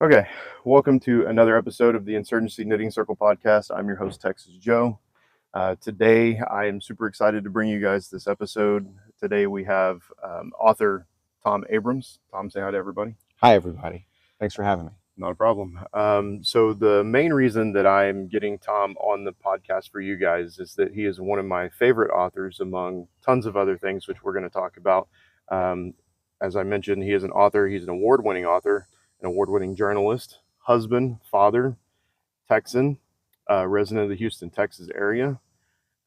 Okay, welcome to another episode of the Insurgency Knitting Circle podcast. I'm your host, Texas Joe. Today, I am super excited to bring you guys this episode. Today, we have author Tom Abrams. Tom, say hi to everybody. Hi, everybody. Thanks for having me. Not a problem. So, the main reason that I'm getting Tom on the podcast for you guys is that he is one of my favorite authors among tons of other things, which we're going to talk about. Um, as I mentioned, he is an author, he's an award winning author, an award winning journalist, husband, father, Texan, resident of the Houston, Texas area.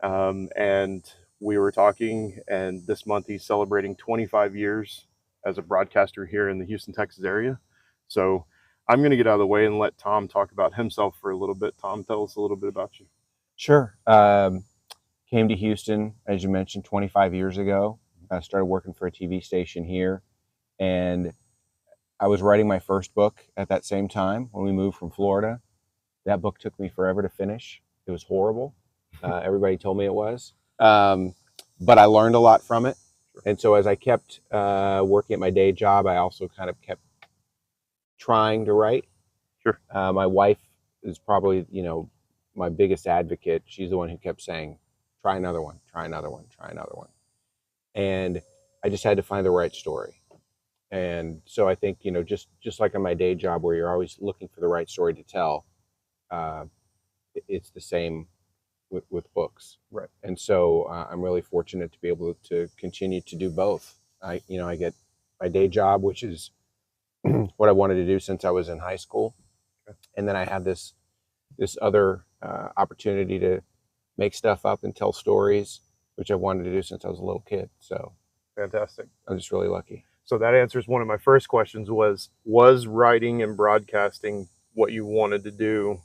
And we were talking, and this month he's celebrating 25 years as a broadcaster here in the Houston, Texas area. So I'm going to get out of the way and let Tom talk about himself for a little bit. Tom, tell us a little bit about you. Sure. Came to Houston, as you mentioned, 25 years ago. I started working for a TV station here, and I was writing my first book at that same time when we moved from Florida. That book took me forever to finish. It was horrible. Everybody told me it was. But I learned a lot from it. And so as I kept working at my day job, I also kind of kept trying to write. Sure. My wife is probably, my biggest advocate. She's the one who kept saying, try another one, try another one, try another one. And I just had to find the right story. And so I think, just like in my day job where you're always looking for the right story to tell, it's the same with books. Right. And so I'm really fortunate to be able to continue to do both. I get my day job, which is what I wanted to do since I was in high school. Okay. And then I had this other opportunity to make stuff up and tell stories, which I wanted to do since I was a little kid. So Fantastic. I'm just really lucky. So that answers one of my first questions was writing and broadcasting what you wanted to do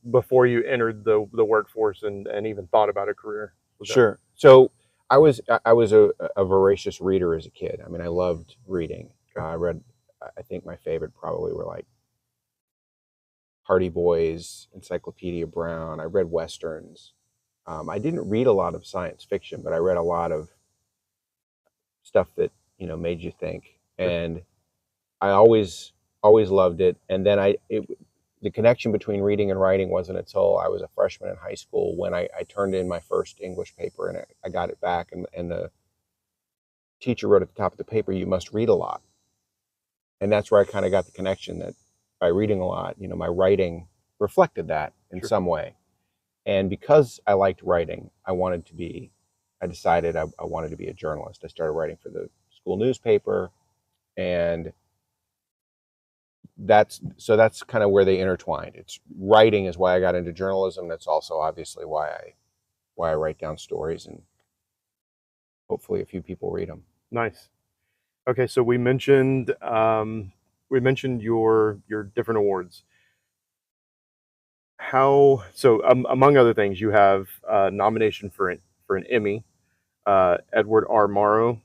before you entered the workforce and even thought about a career? Sure. So I was a voracious reader as a kid. I mean, I loved reading. Okay. I read, I think my favorite probably were like Hardy Boys, Encyclopedia Brown. I read Westerns. I didn't read a lot of science fiction, but I read a lot of stuff that, made you think. Sure. And I always loved it. And then the connection between reading and writing wasn't until I was a freshman in high school when I turned in my first English paper and I got it back. And the teacher wrote at the top of the paper, you must read a lot. And that's where I kind of got the connection that by reading a lot, my writing reflected that in Sure. some way. And because I liked writing, I decided I wanted to be a journalist. I started writing for the school newspaper, and that's kind of where they intertwined. It's writing is why I got into journalism. That's also obviously why I write down stories, and hopefully a few people read them. Nice. Okay, so we mentioned your different awards. Among other things, you have a nomination for an Emmy, Edward R. Murrow,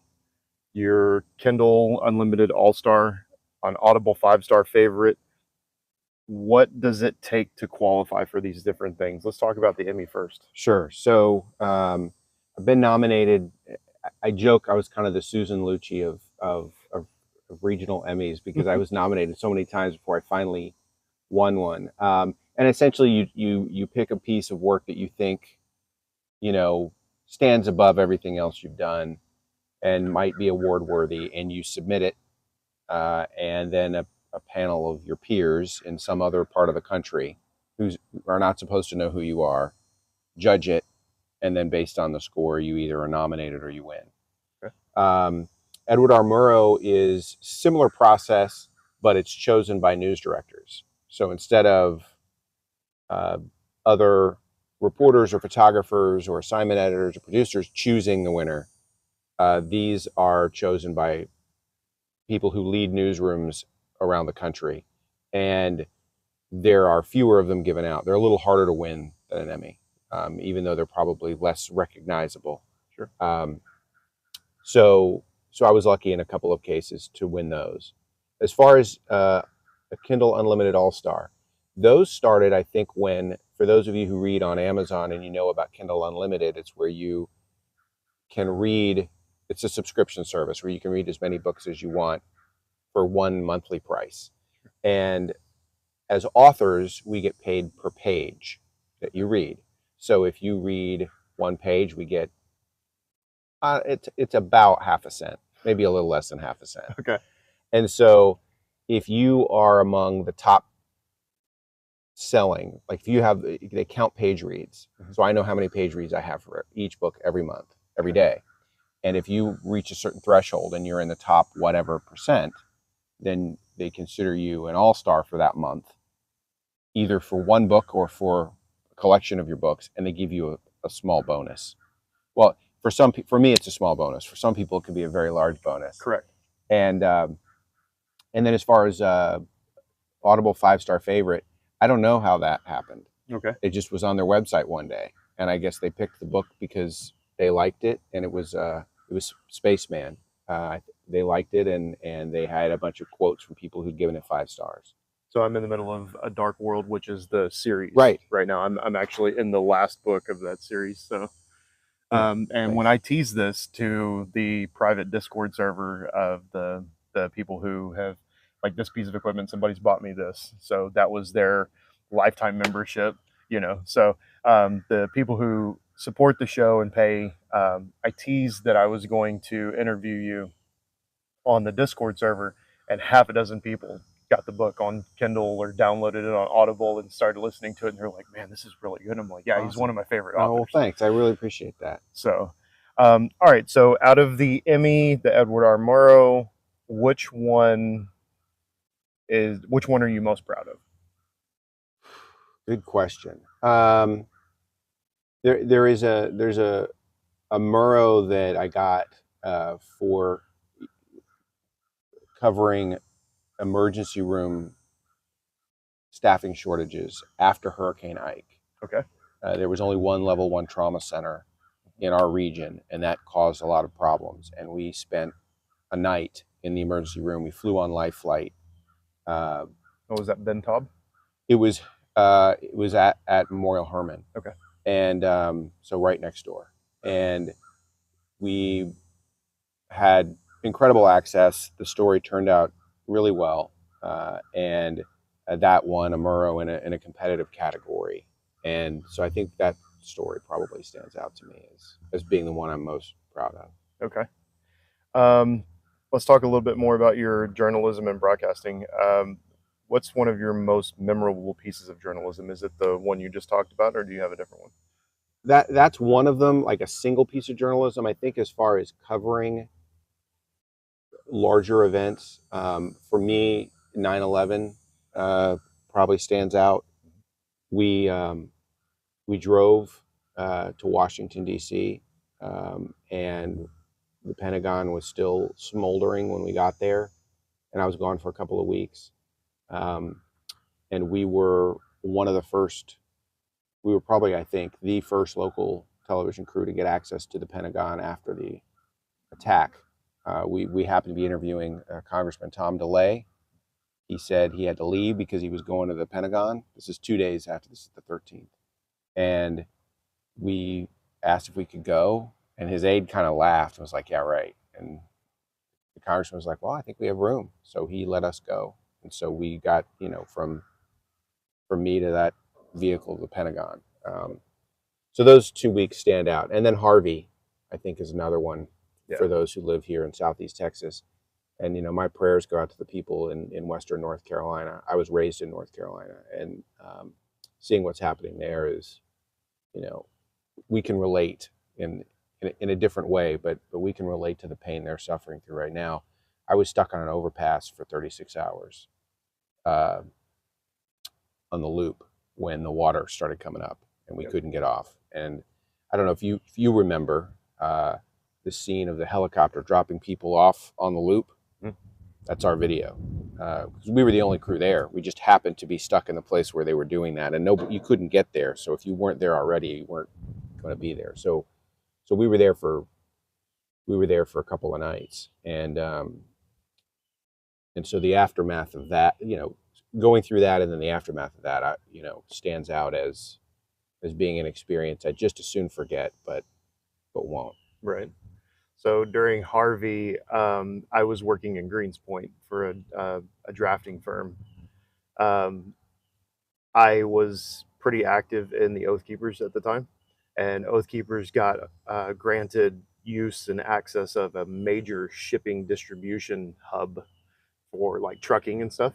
your Kindle Unlimited All-Star, on Audible 5-star favorite. What does it take to qualify for these different things? Let's talk about the Emmy first. Sure. So I've been nominated. I joke I was kind of the Susan Lucci of regional Emmys because I was nominated so many times before I finally won one. And essentially, you pick a piece of work that you think, stands above everything else you've done and might be award worthy, and you submit it, and then a panel of your peers in some other part of the country who are not supposed to know who you are, judge it, and then based on the score, you either are nominated or you win. Okay. Edward R. Murrow is similar process, but it's chosen by news directors. So instead of other reporters or photographers or assignment editors or producers choosing the winner, these are chosen by people who lead newsrooms around the country. And there are fewer of them given out. They're a little harder to win than an Emmy, even though they're probably less recognizable. Sure. So I was lucky in a couple of cases to win those. As far as a Kindle Unlimited All-Star, those started, I think, for those of you who read on Amazon and you know about Kindle Unlimited, it's where you can read, it's a subscription service where you can read as many books as you want for one monthly price. And as authors, we get paid per page that you read. So if you read one page, we get it's about half a cent, maybe a little less than half a cent. Okay. And so if you are among the top selling, like if you have, they count page reads. So I know how many page reads I have for each book every month, every day. And if you reach a certain threshold and you're in the top whatever percent, then they consider you an all-star for that month, either for one book or for a collection of your books, and they give you a small bonus. Well, for me, it's a small bonus. For some people, it can be a very large bonus. Correct. And then as far as Audible 5-star favorite, I don't know how that happened. Okay. It just was on their website one day, and I guess they picked the book because they liked it, and it was Spaceman. They liked it, and they had a bunch of quotes from people who'd given it 5 stars. So I'm in the middle of A Dark World, which is the series. Right now. I'm actually in the last book of that series. So, and nice. When I tease this to the private Discord server of the people who have, like, this piece of equipment, somebody's bought me this, so that was their lifetime membership. So the people who support the show and pay, I teased that I was going to interview you on the Discord server, and half a dozen people got the book on Kindle or downloaded it on Audible and started listening to it, and they're like, "Man, this is really good." I'm like, "Yeah, Awesome. He's one of my favorite authors." Oh, well, thanks. I really appreciate that. So, all right. So, out of the Emmy, the Edward R. Murrow, which one are you most proud of? Good question. There's a Murrow that I got for covering emergency room staffing shortages after Hurricane Ike. Okay. There was only one level 1 trauma center in our region, and that caused a lot of problems. And we spent a night in the emergency room. We flew on life flight. What was that, Ben Taub? It was at Memorial Hermann. Okay. And so right next door. And we had incredible access. The story turned out really well. And that won a Murrow in a competitive category. And so I think that story probably stands out to me as being the one I'm most proud of. Okay. Let's talk a little bit more about your journalism and broadcasting. What's one of your most memorable pieces of journalism? Is it the one you just talked about, or do you have a different one? That's one of them, like a single piece of journalism. I think as far as covering larger events, for me, 9/11 probably stands out. We drove to Washington, D.C., and the Pentagon was still smoldering when we got there, and I was gone for a couple of weeks. And we were one of the first, we were probably, I think, the first local television crew to get access to the Pentagon after the attack. We happened to be interviewing Congressman Tom DeLay. He said he had to leave because he was going to the Pentagon. This is 2 days after this is the 13th. And we asked if we could go, and his aide kind of laughed and was like, "Yeah, right." And the congressman was like, "Well, I think we have room." So he let us go. And so we got, from me to that vehicle to the Pentagon. So those 2 weeks stand out. And then Harvey, I think, is another one for those who live here in Southeast Texas. And, my prayers go out to the people in Western North Carolina. I was raised in North Carolina, and seeing what's happening there is, we can relate in a different way, but we can relate to the pain they're suffering through right now. I was stuck on an overpass for 36 hours on the loop when the water started coming up and we couldn't get off. And I don't know if you remember the scene of the helicopter dropping people off on the loop. That's our video. Because we were the only crew there. We just happened to be stuck in the place where they were doing that, and you couldn't get there. So if you weren't there already, you weren't going to be there. So we were there for a couple of nights, and so the aftermath of that, going through that, and then the aftermath of that, stands out as being an experience I just as soon forget, but won't. Right. So during Harvey, I was working in Greens Point for a drafting firm, Um, I was pretty active in the Oath Keepers at the time, and Oath Keepers got granted use and access of a major shipping distribution hub for like trucking and stuff.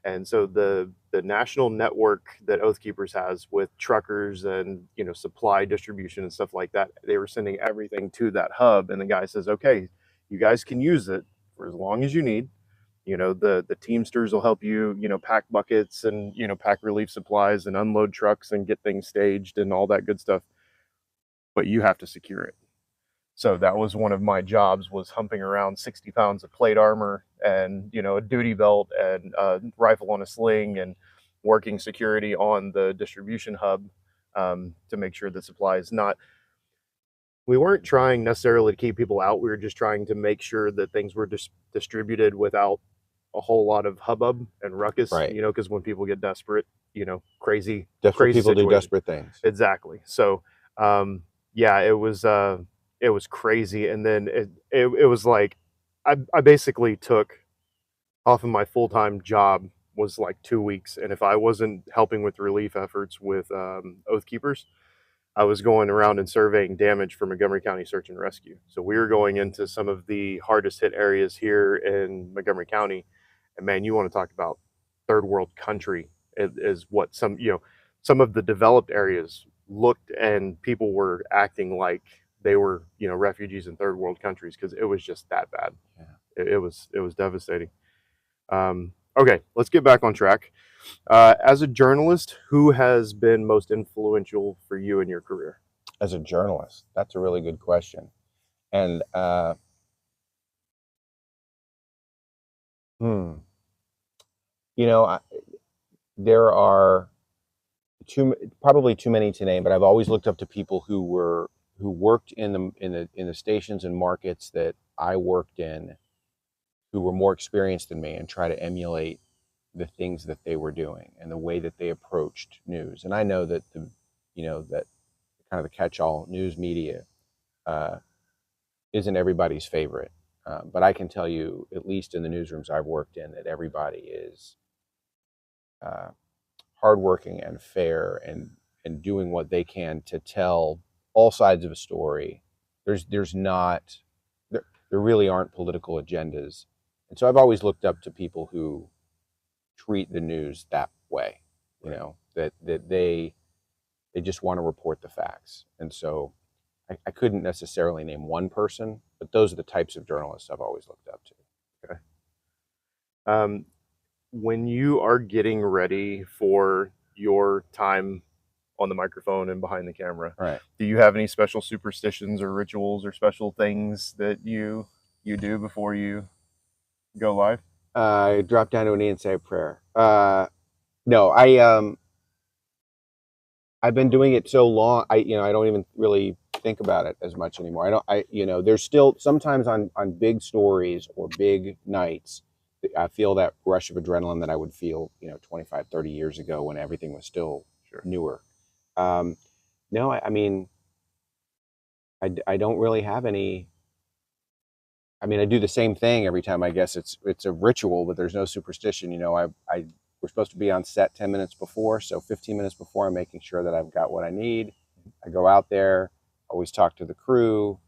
And so the national network that Oath Keepers has with truckers and supply distribution and stuff like that, they were sending everything to that hub. And the guy says, "Okay, you guys can use it for as long as you need. The teamsters will help you, pack buckets and pack relief supplies and unload trucks and get things staged and all that good stuff. But you have to secure it." So that was one of my jobs, was humping around 60 pounds of plate armor and, a duty belt and a rifle on a sling and working security on the distribution hub, to make sure the supplies not, we weren't trying necessarily to keep people out. We were just trying to make sure that things were distributed without a whole lot of hubbub and ruckus, Right. because when people get desperate, crazy, Desperate crazy people do situation. desperate things. Exactly. So, yeah, it was crazy. And then it was like, I basically took off of my full-time job, was like 2 weeks. And if I wasn't helping with relief efforts with Oath Keepers, I was going around and surveying damage for Montgomery County Search and Rescue. So we were going into some of the hardest hit areas here in Montgomery County. And man, you want to talk about third world country, is what some of the developed areas looked, and people were acting like they were, refugees in third world countries, because it was just that bad. Yeah. It was devastating. Okay, let's get back on track. As a journalist, who has been most influential for you in your career? As a journalist, that's a really good question. And there are probably too many to name, but I've always looked up to people who worked in the stations and markets that I worked in, who were more experienced than me, and try to emulate the things that they were doing and the way that they approached news. And I know that that kind of the catch-all news media isn't everybody's favorite, but I can tell you, at least in the newsrooms I've worked in, that everybody is uh, hardworking and fair and doing what they can to tell all sides of a story. There's not there really aren't political agendas, and so I've always looked up to people who treat the news that way. That they just want to report the facts, and so I couldn't necessarily name one person, but those are the types of journalists I've always looked up to. Okay. Um, when you are getting ready for your time on the microphone and behind the camera, Right. do you have any special superstitions or rituals or special things that you do before you go live? I drop down to a knee and say a prayer. No, I've been doing it so long. I don't even really think about it as much anymore. There's still sometimes on big stories or big nights, I feel that rush of adrenaline that I would feel, 25, 30 years ago when everything was still newer. No, I mean, I don't really have any. I mean, I do the same thing every time. I guess it's a ritual, but there's no superstition. We're supposed to be on set 10 minutes before, so 15 minutes before, I'm making sure that I've got what I need. I go out there, always talk to the crew,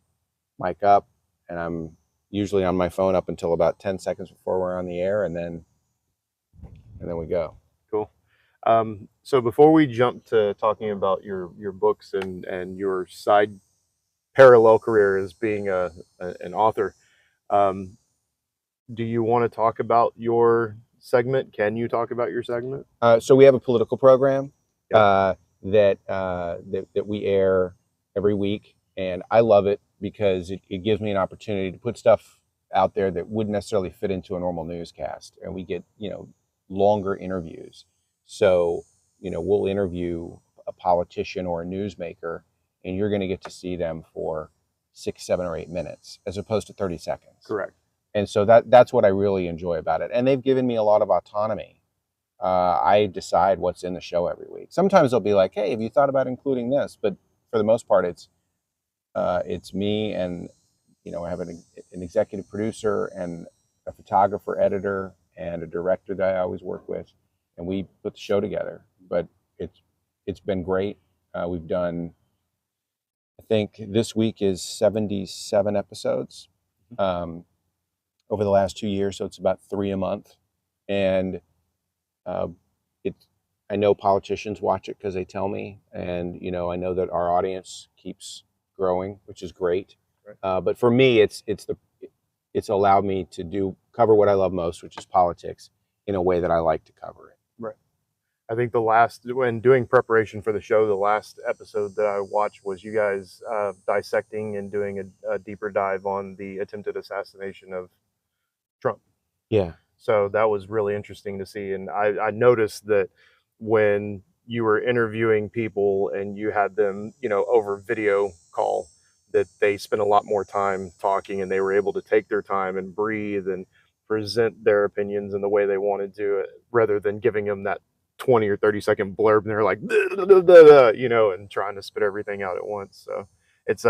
mic up, and I'm usually on my phone up until about 10 seconds before we're on the air, and then we go. Cool. So before we jump to talking about your books and your side parallel career as being an author, do you want to talk about your segment? Can you talk about your segment? So we have a political program Yep. that we air every week, and I love it because it gives me an opportunity to put stuff out there that wouldn't necessarily fit into a normal newscast, and we get longer interviews. So we'll interview a politician or a newsmaker, and you're going to get to see them for 6, 7, or 8 minutes as opposed to 30 seconds. Correct. And so that's what I really enjoy about it. And they've given me a lot of autonomy. I decide what's in the show every week. Sometimes they'll be like, "Hey, have you thought about including this?" But for the most part, it's me, and I have an executive producer and a photographer, editor, and a director that I always work with, and we put the show together. But it's been great. We've done, I think this week is 77 episodes over the last 2 years, so it's about 3 a month. And it's, I know politicians watch it because they tell me, and I know that our audience keeps growing, which is great. Right. But for me, it's allowed me to cover what I love most, which is politics, in a way that I like to cover it. Right. I think when doing preparation for the show, the last episode that I watched was you guys dissecting and doing a deeper dive on the attempted assassination of Trump. Yeah. So that was really interesting to see. And I noticed that when you were interviewing people and you had them, over video call, that they spent a lot more time talking and they were able to take their time and breathe and present their opinions in the way they wanted to, rather than giving them that 20 or 30-second blurb and they're like, and trying to spit everything out at once. So it's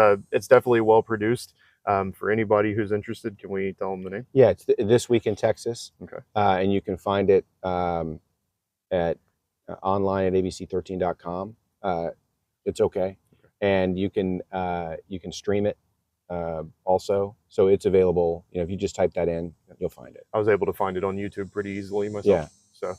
definitely well produced. For anybody who's interested, can we tell them the name? Yeah, it's This Week in Texas. Okay. And you can find it at online at abc13.com. It's okay. And you can stream it also. So it's available. If you just type that in, you'll find it. I was able to find it on YouTube pretty easily myself. Yeah. So,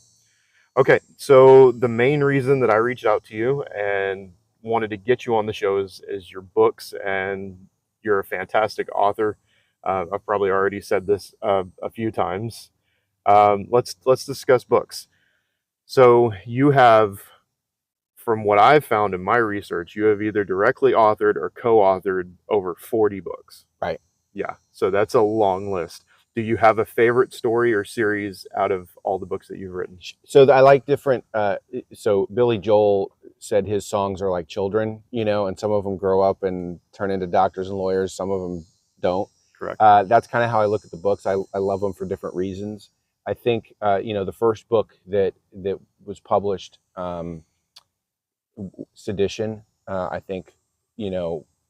okay. So the main reason that I reached out to you and wanted to get you on the show is your books, and you're a fantastic author. I've probably already said this a few times. Let's discuss books. So you have, from what I've found in my research, you have either directly authored or co-authored over 40 books. Right. Yeah. So that's a long list. Do you have a favorite story or series out of all the books that you've written? So I like different. So Billy Joel said his songs are like children, and some of them grow up and turn into doctors and lawyers. Some of them don't. Correct. That's kind of how I look at the books. I love them for different reasons. I think, the first book that was published, Sedition, I think,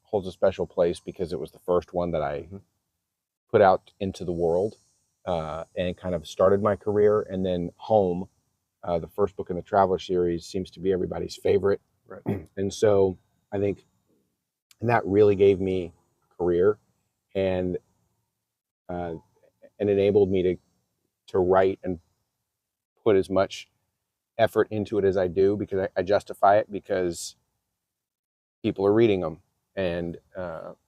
holds a special place because it was the first one that I put out into the world, and kind of started my career. And then Home, the first book in the Traveler series, seems to be everybody's favorite. Right. And so I think, and that really gave me a career and enabled me to write and put as much effort into it as I do, because I justify it because people are reading them. And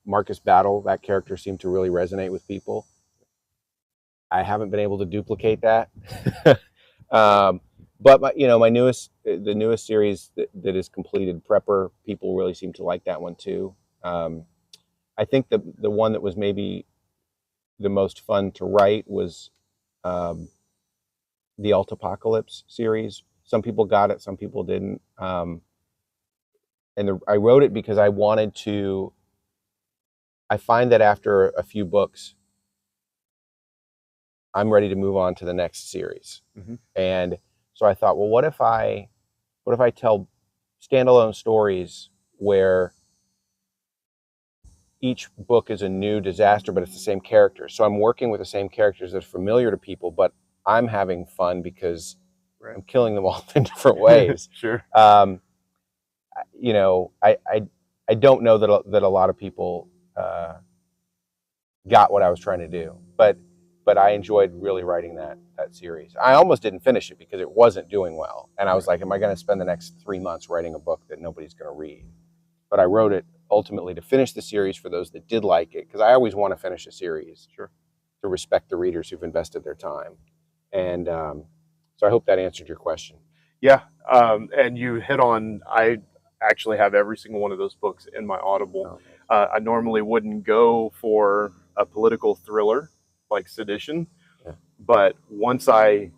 Marcus Battle, that character, seemed to really resonate with people. I haven't been able to duplicate that. But the newest series that is completed, Prepper, people really seem to like that one too. I think the one that was maybe the most fun to write was the Altapocalypse series. Some people got it, some people didn't. I wrote it because I wanted to. I find that after a few books, I'm ready to move on to the next series. Mm-hmm. And so I thought, well, what if I tell standalone stories where each book is a new disaster, but it's the same characters. So I'm working with the same characters that are familiar to people, but I'm having fun because right. I'm killing them all in different ways. Sure. I don't know that a lot of people got what I was trying to do, but I enjoyed really writing that series. I almost didn't finish it because it wasn't doing well, and I was like, am I going to spend the next 3 months writing a book that nobody's going to read? But I wrote it ultimately to finish the series for those that did like it, because I always want to finish a series. Sure. To respect the readers who've invested their time. And so I hope that answered your question. Yeah, and you hit on, I actually have every single one of those books in my Audible. I normally wouldn't go for a political thriller like Sedition, yeah. But once I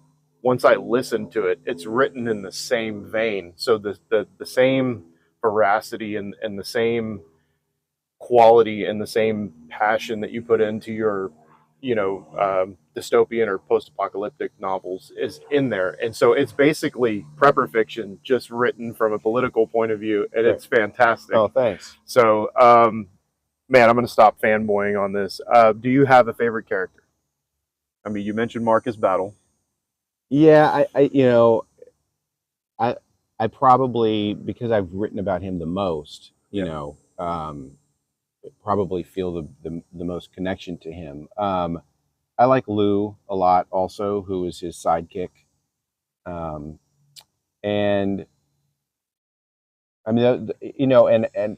listen to it, it's written in the same vein. So the same veracity and the same quality and the same passion that you put into your dystopian or post-apocalyptic novels is in there. And so it's basically prepper fiction just written from a political point of view, and it's fantastic. Oh, thanks. So man, I'm going to stop fanboying on this. Do you have a favorite character? I mean, you mentioned Marcus Battle. Yeah, I I probably, because I've written about him the most, you Yeah. know, probably feel the most connection to him. I like Lou a lot also, who is his sidekick. Um, and I mean, you know, and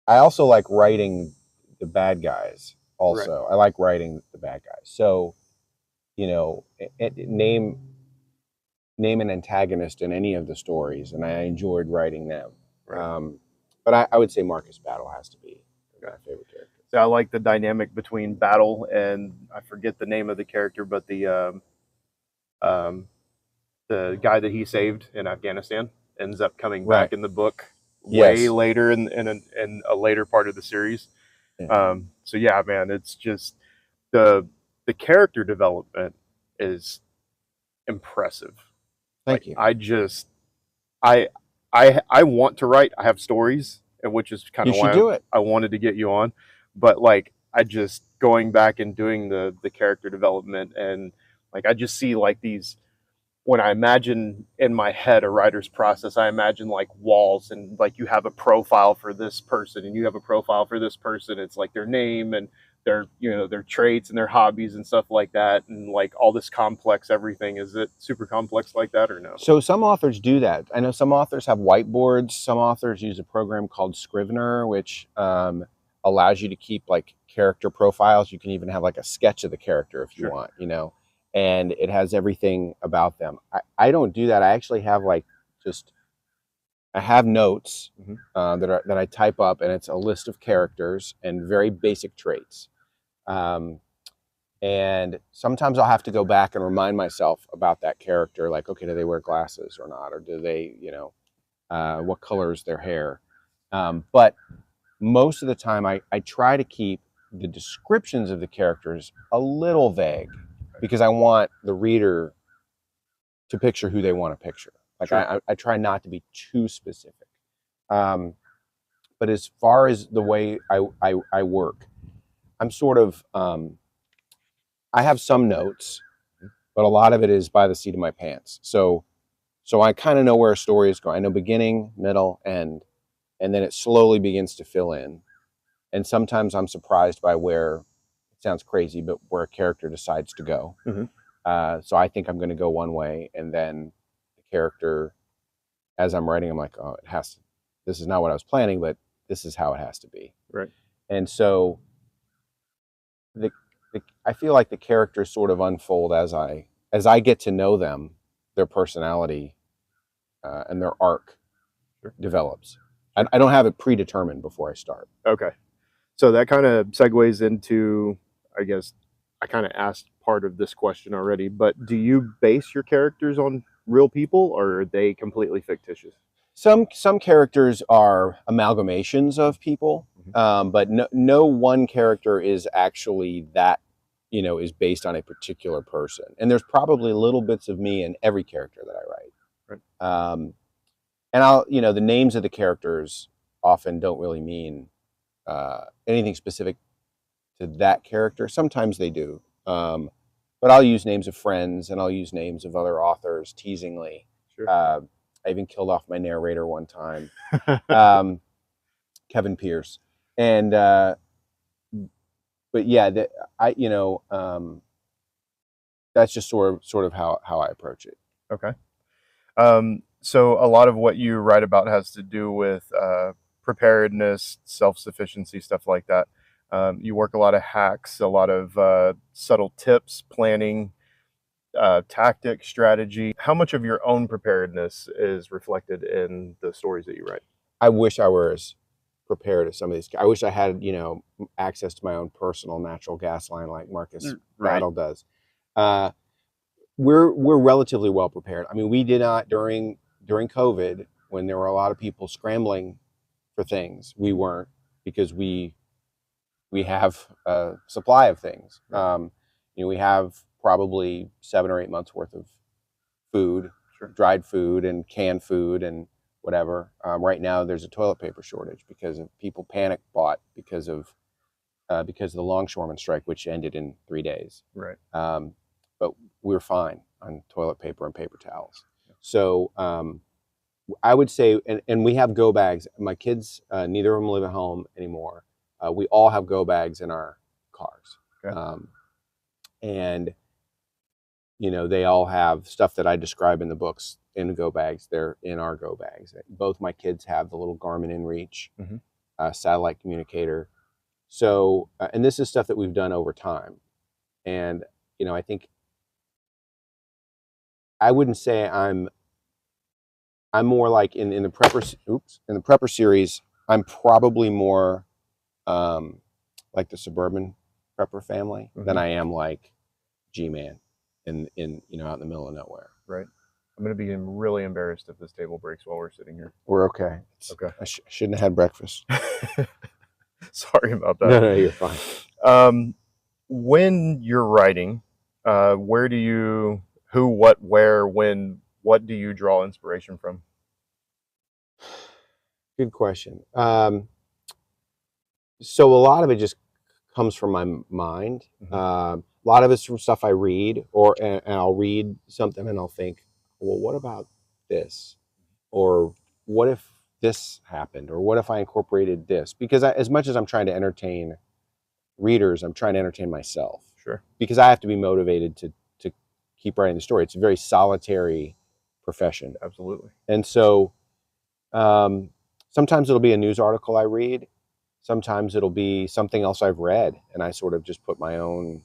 I also like writing the bad guys. Right. Also, I like writing the bad guys. So, you know, name an antagonist in any of the stories, and I enjoyed writing them. Right. Um, but I would say Marcus Battle has to be Okay. my favorite character. So I like the dynamic between Battle and I forget the name of the character, but um, the guy that he saved in Afghanistan ends up coming Right. back in the book way Yes. later in a later part of the series. Yeah. So yeah, man, it's just the the character development is impressive. Thank Like you. I I want to write. I have stories, and which is kind You of should why do it. I wanted to get you on. But like I just going back and doing the character development and like I just see like these when I imagine in my head a writer's process, I imagine like walls and like you have a profile for this person and you have a profile for this person. It's like their name and their their traits and their hobbies and stuff like that and like all this complex everything. Is it super complex like that or no? So some authors do that. I know some authors have whiteboards. Some authors use a program called Scrivener, which allows you to keep like character profiles. You can even have like a sketch of the character if you Sure. want, you know, and it has everything about them. I don't do that. I actually have like just I have notes Mm-hmm. that I type up, and it's a list of characters and very basic traits. Um, and sometimes I'll have to go back and remind myself about that character, like, okay, do they wear glasses or not, or do they, you know, what color is their hair? But most of the time, I try to keep the descriptions of the characters a little vague because I want the reader to picture who they want to picture. Like Sure. I try not to be too specific. Um, but as far as the way I work, I'm sort of I have some notes, but a lot of it is by the seat of my pants. So I kind of know where a story is going. I know beginning, middle, end, and then it slowly begins to fill in. And sometimes I'm surprised by where it sounds crazy, but where a character decides to go. Mm-hmm. So I think I'm going to go one way, and then the character, as I'm writing, I'm like, oh, it has to. This is not what I was planning, but this is how it has to be. Right. And so the, I feel like the characters sort of unfold as I get to know them, their personality and their arc Sure. develops. Sure. I don't have it predetermined before I start. Okay. So that kind of segues into, I guess, I kind of asked part of this question already, but do you base your characters on real people or are they completely fictitious? Some characters are amalgamations of people, Mhm. but no one character is actually that, you know, is based on a particular person. And there's probably little bits of me in every character that I write. Right. And I'll, you know, the names of the characters often don't really mean anything specific to that character. Sometimes they do. But I'll use names of friends and I'll use names of other authors teasingly. Sure. I even killed off my narrator one time, Kevin Pierce. And, but yeah, you know, that's just sort of how I approach it. Okay. So a lot of what you write about has to do with preparedness, self-sufficiency, stuff like that. You work a lot of hacks, a lot of subtle tips, planning, tactic, strategy. How much of your own preparedness is reflected in the stories that you write? I wish I were as prepared as some of these. I wish I had, you know, access to my own personal natural gas line like Marcus Right. Battle does. Uh, we're relatively well prepared. I mean, we did not during COVID when there were a lot of people scrambling for things. We weren't because we have a supply of things. You know, we have probably 7 or 8 months worth of food, Sure. dried food and canned food and whatever. Right now, there's a toilet paper shortage because of people panic bought because of the longshoreman strike, which ended in 3 days. Right. But we're fine on toilet paper and paper towels. So I would say, and we have go bags. My kids, neither of them live at home anymore. We all have go bags in our cars. Okay. And they all have stuff that I describe in the books in go bags. They're in our go bags. Both my kids have the little Garmin InReach satellite communicator. So, and this is stuff that we've done over time. And, I think I wouldn't say I'm more like in the prepper series, I'm probably more like the suburban prepper family than I am like G-Man in out in the middle of nowhere. Right. I'm going to be really embarrassed if this table breaks while we're sitting here. We're okay. Okay. I shouldn't have had breakfast. Sorry about that. No, you're fine. When you're writing, where do you, who, what, where, when, what do you draw inspiration from? Good question. So a lot of it just comes from my mind. A lot of it's from stuff I read, and I'll read something and I'll think, well, what about this? Or what if this happened? Or what if I incorporated this? Because as much as I'm trying to entertain readers, I'm trying to entertain myself. Sure. Because I have to be motivated to keep writing the story. It's a very solitary profession. Absolutely. And so sometimes it'll be a news article I read. Sometimes it'll be something else I've read, and I sort of just put my own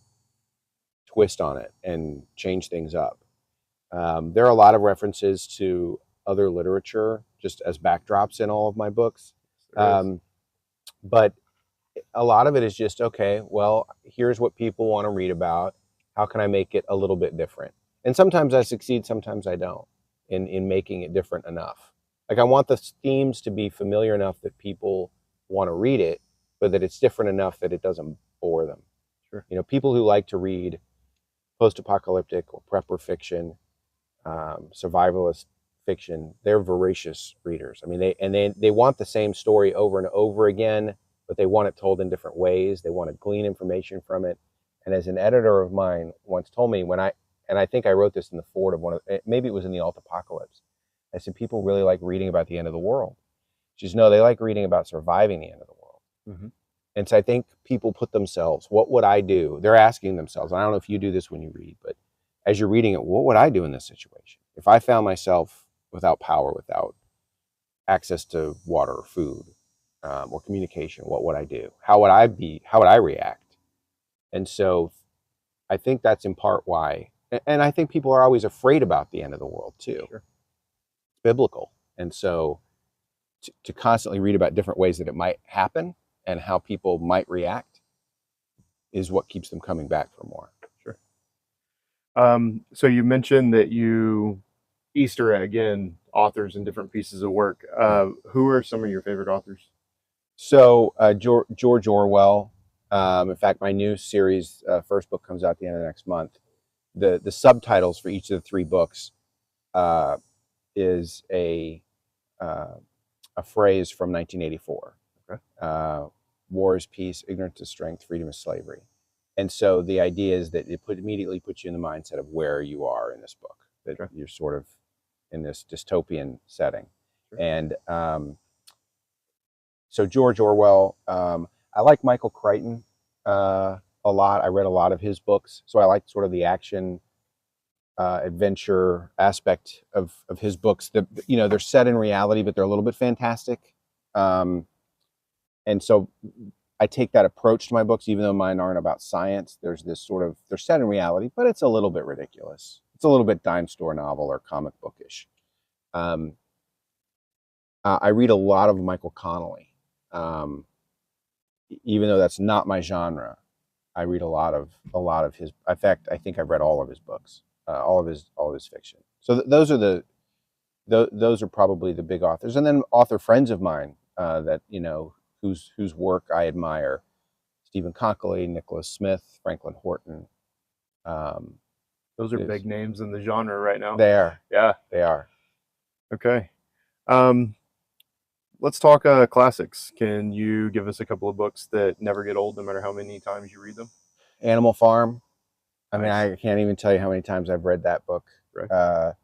twist on it and change things up. There are a lot of references to other literature just as backdrops in all of my books. But a lot of it is just, okay, well, here's what people want to read about. How can I make it a little bit different? And sometimes I succeed, sometimes I don't in making it different enough. Like I want the themes to be familiar enough that people want to read it, but that it's different enough that it doesn't bore them. Sure. People who like to read post-apocalyptic or prepper fiction, survivalist fiction, they're voracious readers. I mean, they want the same story over and over again, but they want it told in different ways. They want to glean information from it. And as an editor of mine once told me, and I think I wrote this in the foreword of maybe it was in the Alt Apocalypse, I said, people really like reading about the end of the world. She says, no, they like reading about surviving the end of the world. And so I think people put themselves, what would I do? They're asking themselves, I don't know if you do this when you read, but as you're reading it, what would I do in this situation? If I found myself without power, without access to water or food or communication, what would I do? How would I react? And so I think that's in part why, and I think people are always afraid about the end of the world too. Sure. It's biblical. And so to constantly read about different ways that it might happen and how people might react is what keeps them coming back for more. Sure. So you mentioned that you Easter egg in authors and different pieces of work. Who are some of your favorite authors? So George Orwell. In fact, my new series first book comes out at the end of next month. The subtitles for each of the 3 books is a phrase from 1984. Okay. War is peace, ignorance is strength, freedom is slavery. And so the idea is that it immediately puts you in the mindset of where you are in this book, that you're sort of in this dystopian setting. Sure. And so George Orwell, I like Michael Crichton a lot. I read a lot of his books, so I like sort of the action adventure aspect of his books. That they're set in reality, but they're a little bit fantastic. And so I take that approach to my books, even though mine aren't about science. There's this sort of, they're set in reality, but it's a little bit ridiculous. It's a little bit dime store novel or comic bookish. I read a lot of Michael Connelly. Even though that's not my genre, I read a lot of his. In fact, I think I've read all of his books, all of his fiction. So those are probably the big authors, and then author friends of mine that whose work I admire: Stephen Conkley, Nicholas Smith, Franklin Horton. Those are big names in the genre right now. They are. Yeah, they are. Okay. Let's talk classics. Can you give us a couple of books that never get old, no matter how many times you read them? Animal Farm. I Nice. mean, I can't even tell you how many times I've read that book. Right.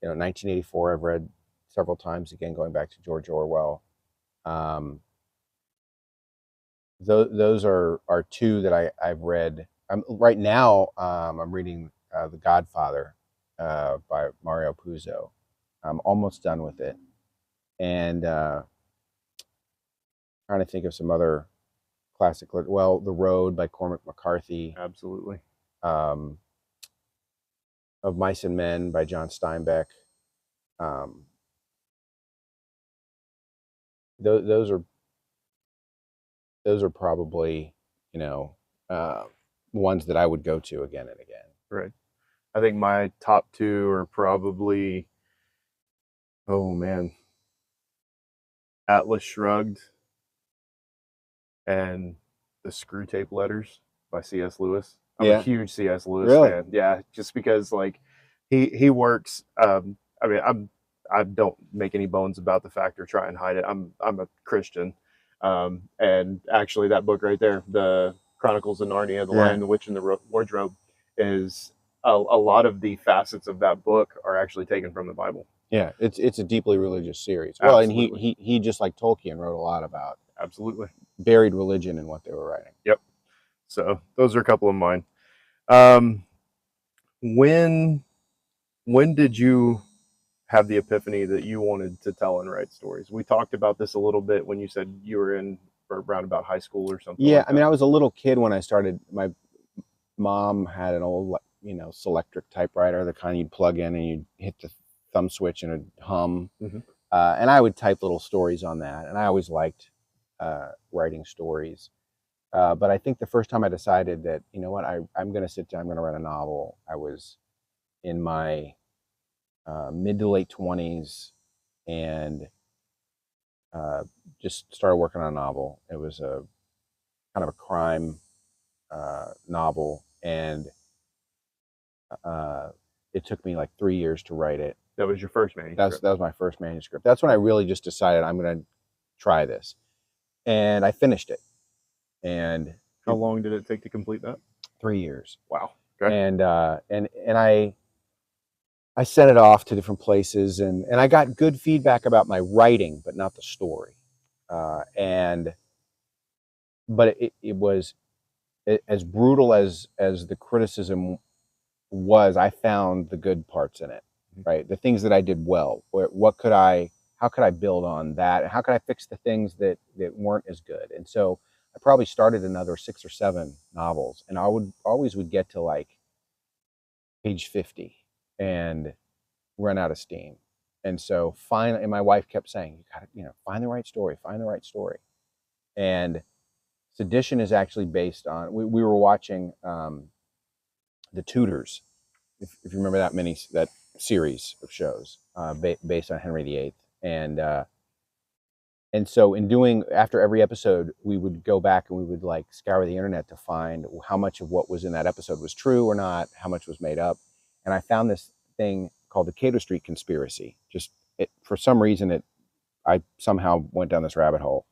1984 I've read several times, again going back to George Orwell. Um, those are two that I've read. Right now I'm reading The Godfather by Mario Puzo. I'm almost done with it, and trying to think of some other classic. Well, The Road by Cormac McCarthy. Absolutely. Um, of Mice and Men by John Steinbeck. Um, those are probably, uh, ones that I would go to again and again. Right. I think my top two are probably, oh man, Atlas Shrugged and The Screw Tape Letters by C.S. Lewis. I'm a Yeah. huge C.S. Lewis Really? fan. Yeah, just because like he works. I mean, I don't make any bones about the fact or try and hide it. I'm a Christian, and actually that book right there, the Chronicles of Narnia, The Lion, the Witch, and the Wardrobe, is a lot of the facets of that book are actually taken from the Bible. Yeah, it's a deeply religious series. Well, and Absolutely. he just like Tolkien wrote a lot about Absolutely. buried religion in what they were writing. Yep. So those are a couple of mine. Um, when did you have the epiphany that you wanted to tell and write stories? We talked about this a little bit when you said you were in around about high school or something. Yeah, like I mean, I was a little kid when I started. My mom had an old, Selectric typewriter, the kind you'd plug in and you'd hit the thumb switch and it'd hum. Mm-hmm. And I would type little stories on that, and I always liked writing stories. But I think the first time I decided that, you know what, I'm going to sit down, I'm going to write a novel, I was in my mid to late 20s, and just started working on a novel. It was a kind of a crime novel, and it took me like 3 years to write it. That was your first manuscript? That was my first manuscript. That's when I really just decided I'm going to try this. And I finished it. And how long did it take to complete that? 3 years. Wow. Okay. And I sent it off to different places, and I got good feedback about my writing, but not the story. But it was as brutal as the criticism was. I found the good parts in it, right? The things that I did well. How could I build on that? How could I fix the things that weren't as good? And so I probably started another 6 or 7 novels, and I would always get to like page 50 and run out of steam. And so finally, and my wife kept saying, you gotta, find the right story, find the right story. And Sedition is actually based on, we were watching The Tudors, if you remember that series of shows based on Henry VIII. And so after every episode, we would go back and we would like scour the internet to find how much of what was in that episode was true or not, how much was made up. And I found this thing called the Cato Street Conspiracy. For some reason, I somehow went down this rabbit hole.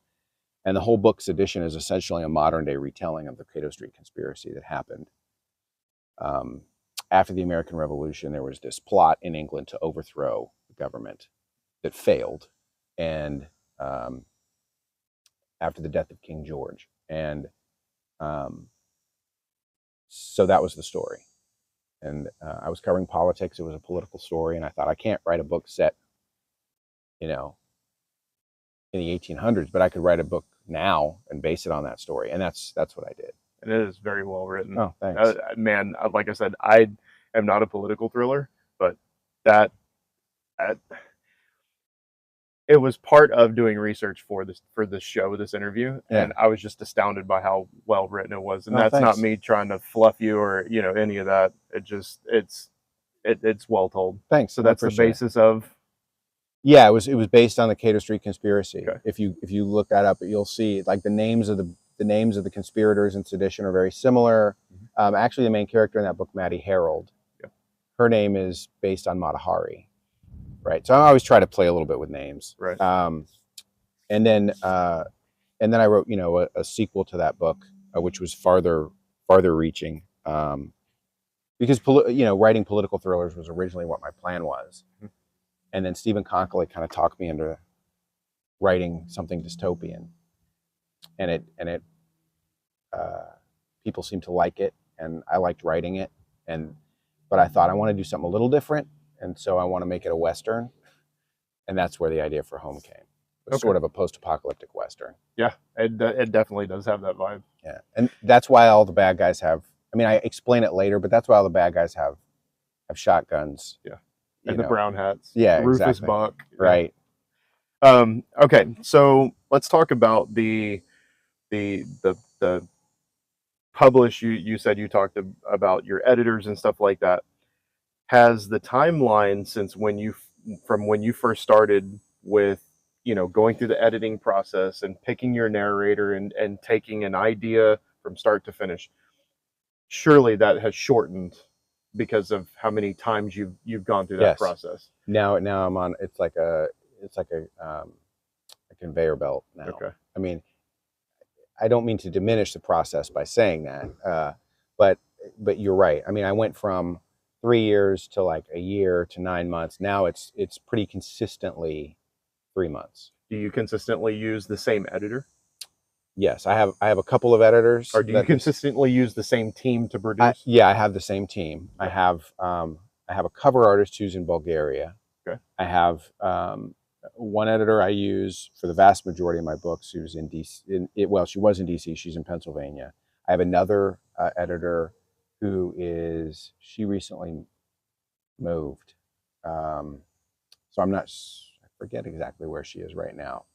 And the whole book's edition is essentially a modern day retelling of the Cato Street Conspiracy that happened. After the American Revolution, there was this plot in England to overthrow the government that failed. And after the death of King George. And so that was the story. And I was covering politics. It was a political story. And I thought, I can't write a book set, in the 1800s, but I could write a book now and base it on that story. And that's what I did. And it is very well written. Oh, thanks. Man, like I said, I am not a political thriller, but that it was part of doing research for this show, this interview, and I was just astounded by how well written it was. And that's not me trying to fluff you or any of that. It's well told. Thanks. So that's the basis of. Yeah, it was based on the Cato Street Conspiracy. Okay. If you look that up, you'll see like the names of the conspirators in Sedition are very similar. Mm-hmm. Actually, the main character in that book, Maddie Harold, her name is based on Mata Hari. Right. So I always try to play a little bit with names. Right. And then I wrote, a sequel to that book, which was farther reaching, because, writing political thrillers was originally what my plan was. And then Stephen Conkley kind of talked me into writing something dystopian, and it people seemed to like it, and I liked writing it, but I thought I want to do something a little different, and so I want to make it a Western, and that's where the idea for Home came. Okay. Sort of a post-apocalyptic Western. Yeah, it definitely does have that vibe. Yeah, and that's why all the bad guys have. I mean, I explain it later, but that's why all the bad guys have shotguns. Yeah, and the brown hats. Yeah, Rufus exactly. Buck. Right. Okay, so let's talk about the publish. You said you talked about your editors and stuff like that. Has the timeline since when you first started with going through the editing process and picking your narrator and taking an idea from start to finish, surely that has shortened because of how many times you've gone through that process. Now I'm on. It's like a conveyor belt now. Okay. I mean, I don't mean to diminish the process by saying that, but you're right. I mean, I went from 3 years to like a year to 9 months. Now it's pretty consistently 3 months. Do you consistently use the same editor? Yes, I have a couple of editors. Or do you consistently use the same team to produce? Yeah, I have the same team. Okay. I have a cover artist who's in Bulgaria. Okay. I have one editor I use for the vast majority of my books who's in DC. Well, she was in DC. She's in Pennsylvania. I have another editor she recently moved. So I forget exactly where she is right now.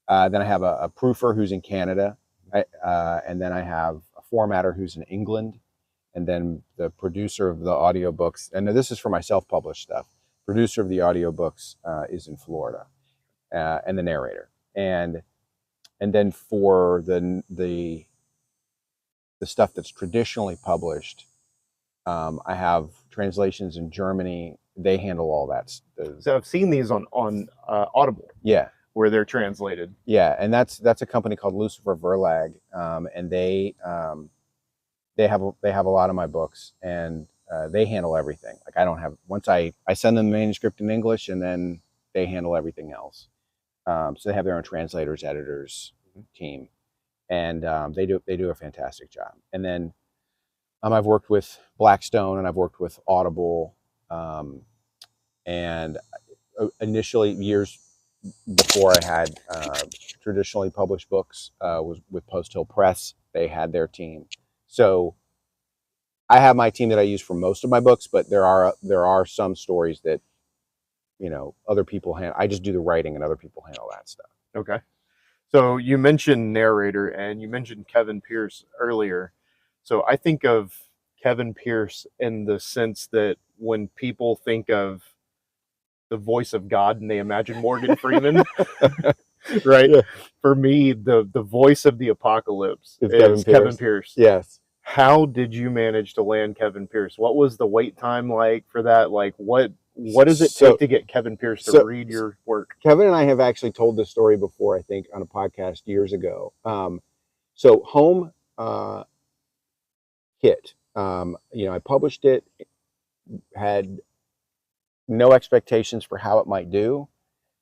Then I have a proofer who's in Canada. And then I have a formatter who's in England. And then the producer of the audiobooks, and this is for my self-published stuff, producer of the audiobooks is in Florida, and the narrator. And then for the stuff that's traditionally published, I have translations in Germany. They handle all that. So I've seen these on Audible. Yeah, where they're translated. Yeah, and that's a company called Lucifer Verlag, and they have a lot of my books, and they handle everything. Like once I send them the manuscript in English, and then they handle everything else. So they have their own translators, editors, team, and they do a fantastic job. And then I've worked with Blackstone, and I've worked with Audible, and initially, years before I had traditionally published books, was with Post Hill Press. They had their team. So I have my team that I use for most of my books, but there are some stories that other people handle. I just do the writing, and other people handle that stuff. Okay. So you mentioned narrator, and you mentioned Kevin Pierce earlier. So I think of Kevin Pierce in the sense that when people think of the voice of God and they imagine Morgan Freeman, right? Yeah. For me, the voice of the apocalypse is Kevin Pierce. Yes. How did you manage to land Kevin Pierce? What was the wait time like for that? Like what does it take to get Kevin Pierce to read your work? Kevin and I have actually told this story before, I think, on a podcast years ago. So Home hit. I published it, had no expectations for how it might do,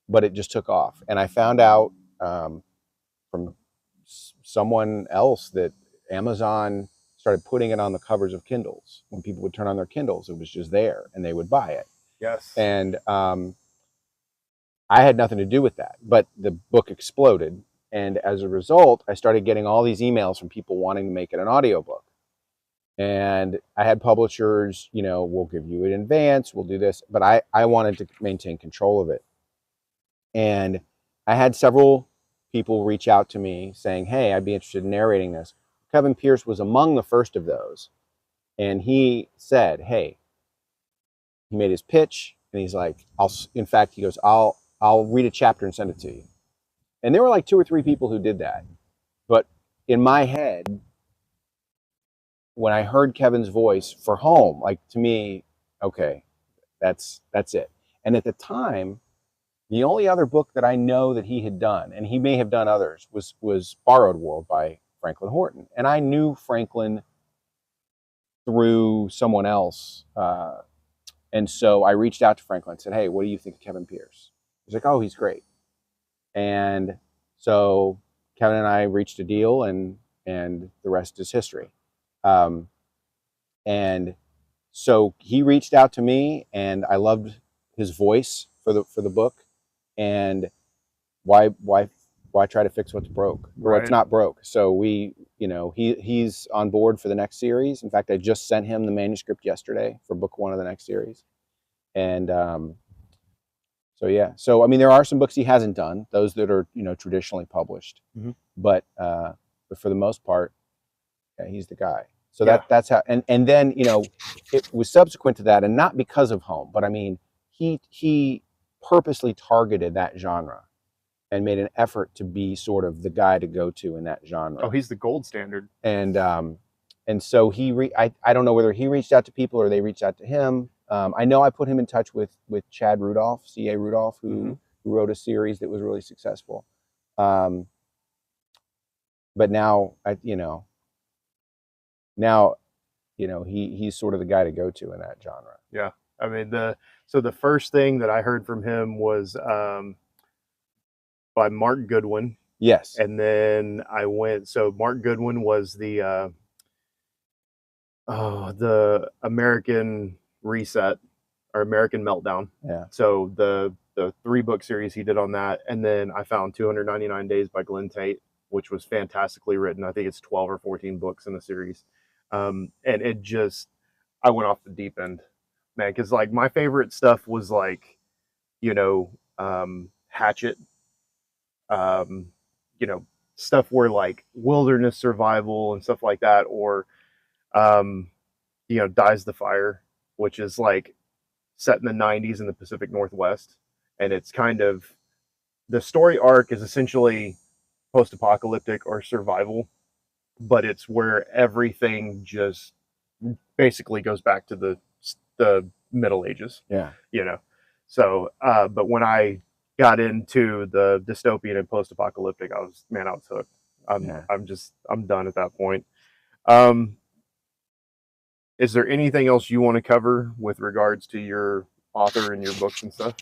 but it just took off. And I found out from someone else that Amazon started putting it on the covers of Kindles. When people would turn on their Kindles, it was just there, and they would buy it. Yes. And I had nothing to do with that, but the book exploded. And as a result, I started getting all these emails from people wanting to make it an audiobook. And I had publishers, we'll give you it in advance, we'll do this, but I wanted to maintain control of it. And I had several people reach out to me saying, hey, I'd be interested in narrating this. Kevin Pierce was among the first of those. And he said, hey, he made his pitch, and he's like, he goes, I'll read a chapter and send it to you. And there were like 2 or 3 people who did that. But in my head, when I heard Kevin's voice for Home, like, to me, okay, that's it. And at the time, the only other book that I know that he had done, and he may have done others, was Borrowed World by Franklin Horton. And I knew Franklin through someone else, And so I reached out to Franklin and said, hey, what do you think of Kevin Pierce? He's like, oh, he's great. And so Kevin and I reached a deal, and the rest is history. And so he reached out to me, and I loved his voice for the book. And why try to fix what's broke or what's not broke? So we, he's on board for the next series. In fact, I just sent him the manuscript yesterday for book 1 of the next series. And so yeah, so I mean, there are some books he hasn't done, those that are traditionally published, but for the most part, yeah, he's the guy. So that's how. And then it was subsequent to that, and not because of Home, but I mean, he purposely targeted that genre and made an effort to be sort of the guy to go to in that genre. Oh, he's the gold standard. And so I don't know whether he reached out to people or they reached out to him. I know I put him in touch with Chad Rudolph, C.A. Rudolph, who wrote a series that was really successful. But now he's sort of the guy to go to in that genre. Yeah, I mean the first thing that I heard from him was by Mark Goodwin. Yes, and then I went. So Mark Goodwin was the American Reset or American Meltdown. Yeah. So the 3-book series he did on that, and then I found 299 Days by Glenn Tate, which was fantastically written. I think it's 12 or 14 books in the series, and it just I went off the deep end, man. Because like my favorite stuff was like, Hatchet, stuff where like wilderness survival and stuff like that, or Dies the Fire, which is like set in the 90s in the Pacific Northwest, and it's kind of the story arc is essentially post-apocalyptic or survival, but it's where everything just basically goes back to the Middle Ages. Yeah. So but when I got into the dystopian and post-apocalyptic, I was hooked. I'm done at that point. Is there anything else you want to cover with regards to your author and your books and stuff?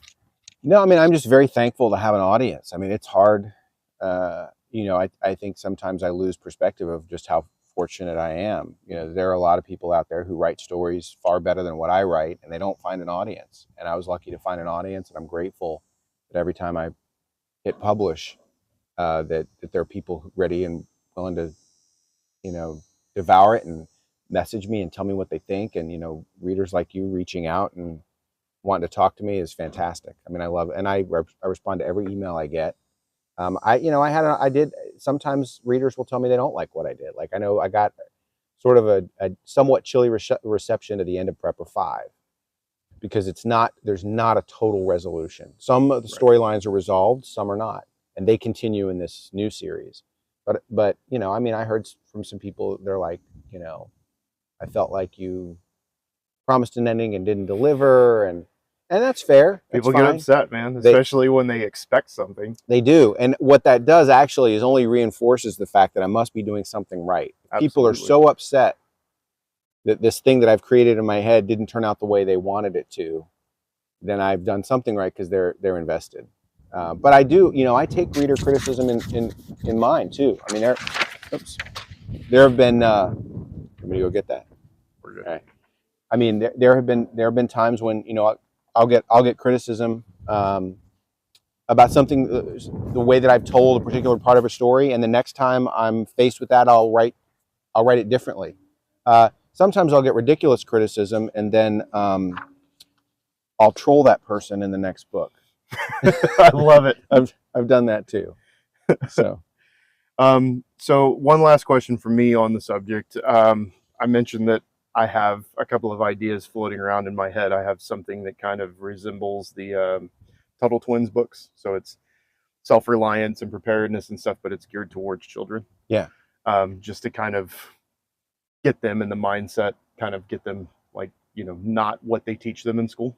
No, I mean, I'm just very thankful to have an audience. I mean, it's hard. I think sometimes I lose perspective of just how fortunate I am. There are a lot of people out there who write stories far better than what I write, and they don't find an audience. And I was lucky to find an audience, and I'm grateful that every time I hit publish, that there are people ready and willing to, devour it and message me and tell me what they think. And, readers like you reaching out and wanting to talk to me is fantastic. I mean, I love it. And I respond to every email I get. Sometimes readers will tell me they don't like what I did. Like, I know I got sort of a somewhat chilly reception to the end of Prepper 5, because there's not a total resolution. Some of the storylines are resolved, some are not, and they continue in this new series. But I mean, I heard from some people, they're like, I felt like you promised an ending and didn't deliver, and that's fair. People get upset, man, especially when they expect something. They do, and what that does actually is only reinforces the fact that I must be doing something right. Absolutely. People are so upset that this thing that I've created in my head didn't turn out the way they wanted it to, then I've done something right, because they're invested. But I do, I take reader criticism in mind too. I mean, there have been. Let me go get that. We're good. Okay. I mean, there have been times when I'll get criticism about something, the way that I've told a particular part of a story, and the next time I'm faced with that, I'll write it differently. Sometimes I'll get ridiculous criticism, and then I'll troll that person in the next book. I love it. I've done that too. So, so one last question for me on the subject. I mentioned that I have a couple of ideas floating around in my head. I have something that kind of resembles the Tuttle Twins books. So it's self-reliance and preparedness and stuff, but it's geared towards children. Yeah. Just to kind of get them in the mindset, kind of get them like, not what they teach them in school.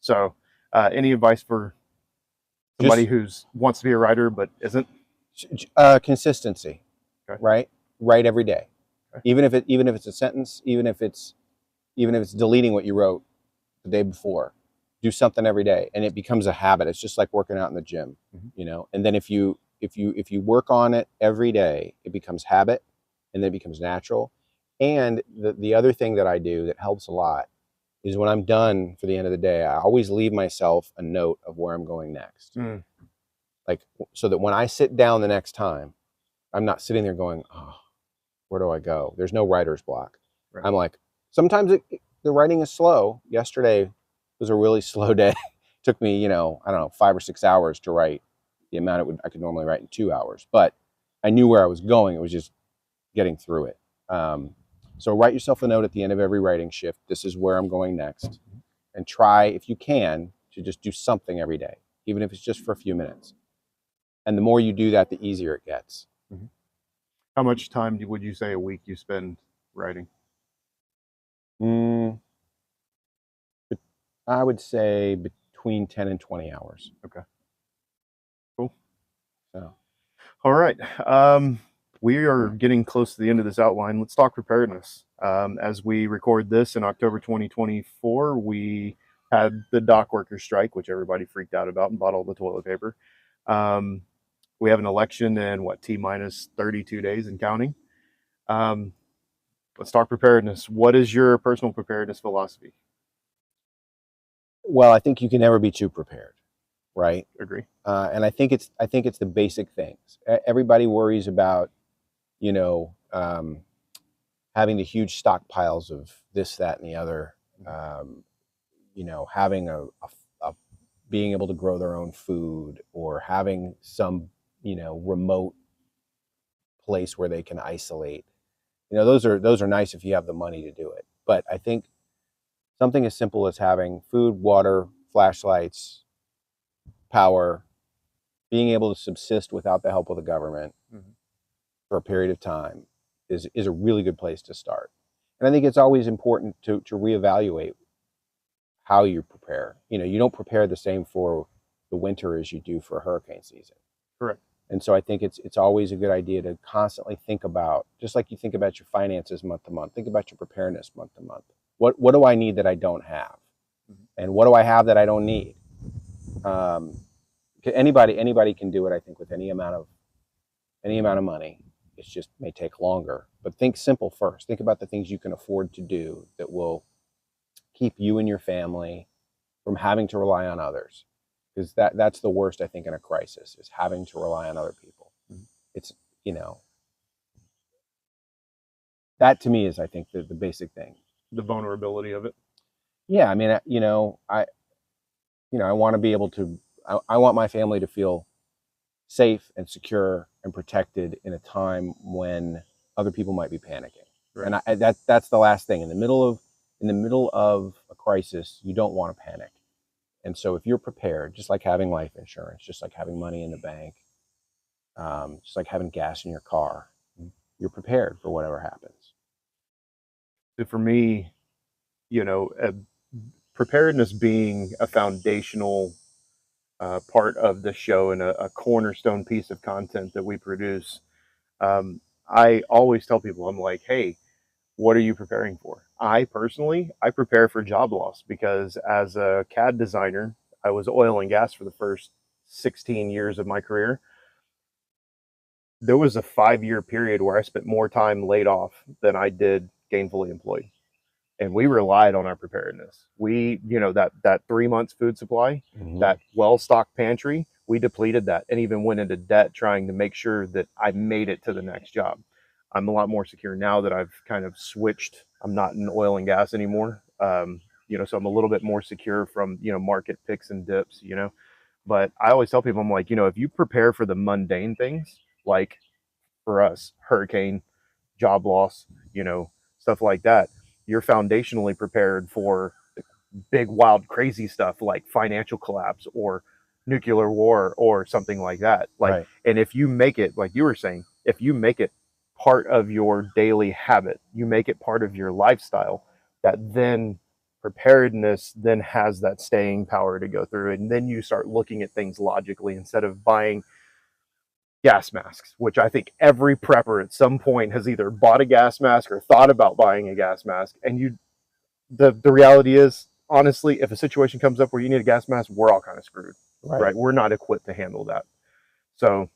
So any advice for somebody who wants to be a writer but isn't? Consistency. Okay. Right? Write every day. Okay. Even if it's a sentence, even if it's deleting what you wrote the day before. Do something every day, and it becomes a habit. It's just like working out in the gym, you know. And then if you work on it every day, it becomes habit, and then it becomes natural. And the other thing that I do that helps a lot is when I'm done for the end of the day, I always leave myself a note of where I'm going next. Like, so that when I sit down the next time, I'm not sitting there going, oh, where do I go? There's no writer's block. Right. I'm like, sometimes the writing is slow. Yesterday was a really slow day. It took me, I don't know, 5 or 6 hours to write the amount I could normally write in 2 hours. But I knew where I was going. It was just getting through it. So write yourself a note at the end of every writing shift. This is where I'm going next. And try, if you can, to just do something every day, even if it's just for a few minutes. And the more you do that, the easier it gets. How much time would you say a week you spend writing? I would say between 10 and 20 hours. Okay. Cool. So. All right. We are getting close to the end of this outline. Let's talk preparedness. As we record this in October 2024, we had the dock workers strike, which everybody freaked out about and bought all the toilet paper. We have an election in T-minus 32 days and counting. Let's talk preparedness. What is your personal preparedness philosophy? Well, I think you can never be too prepared, right? Agree. And I think it's the basic things. Everybody worries about, having the huge stockpiles of this, that, and the other. Having a being able to grow their own food, or having some, remote place where they can isolate. Those are nice if you have the money to do it. But I think something as simple as having food, water, flashlights, power, being able to subsist without the help of the government for a period of time is a really good place to start. And I think it's always important to reevaluate how you prepare. You don't prepare the same for the winter as you do for hurricane season. Correct. And so I think it's always a good idea to constantly think about, just like you think about your finances month to month, think about your preparedness month to month. What do I need that I don't have? And what do I have that I don't need? Anybody can do it, I think, with any amount of money. It just may take longer. But think simple first. Think about the things you can afford to do that will keep you and your family from having to rely on others. Because that's the worst, I think, in a crisis, is having to rely on other people. It's, that to me is, I think, the basic thing. The vulnerability of it. Yeah, I mean, I want to be able to, I want my family to feel safe and secure and protected in a time when other people might be panicking. Right. And that's the last thing. In the middle of a crisis, you don't want to panic. And so if you're prepared, just like having life insurance, just like having money in the bank, just like having gas in your car, you're prepared for whatever happens. So for me, preparedness being a foundational part of the show and a cornerstone piece of content that we produce, I always tell people, I'm like, hey, what are you preparing for? I prepare for job loss, because as a CAD designer, I was oil and gas for the first 16 years of my career. There was a 5-year period where I spent more time laid off than I did gainfully employed. And we relied on our preparedness. We, that 3 months food supply, that well-stocked pantry, we depleted that and even went into debt trying to make sure that I made it to the next job. I'm a lot more secure now that I've kind of switched. I'm not in oil and gas anymore. So I'm a little bit more secure from, market picks and dips, but I always tell people, I'm like, if you prepare for the mundane things, like for us, hurricane, job loss, stuff like that, you're foundationally prepared for big, wild, crazy stuff like financial collapse or nuclear war or something like that. Right. And if you make it, like you were saying, if you make it part of your daily habit, you make it part of your lifestyle, that then preparedness then has that staying power to go through. And then you start looking at things logically instead of buying gas masks, which I think every prepper at some point has either bought a gas mask or thought about buying a gas mask. And the reality is honestly, if a situation comes up where you need a gas mask, we're all kind of screwed, right? We're not equipped to handle that. So,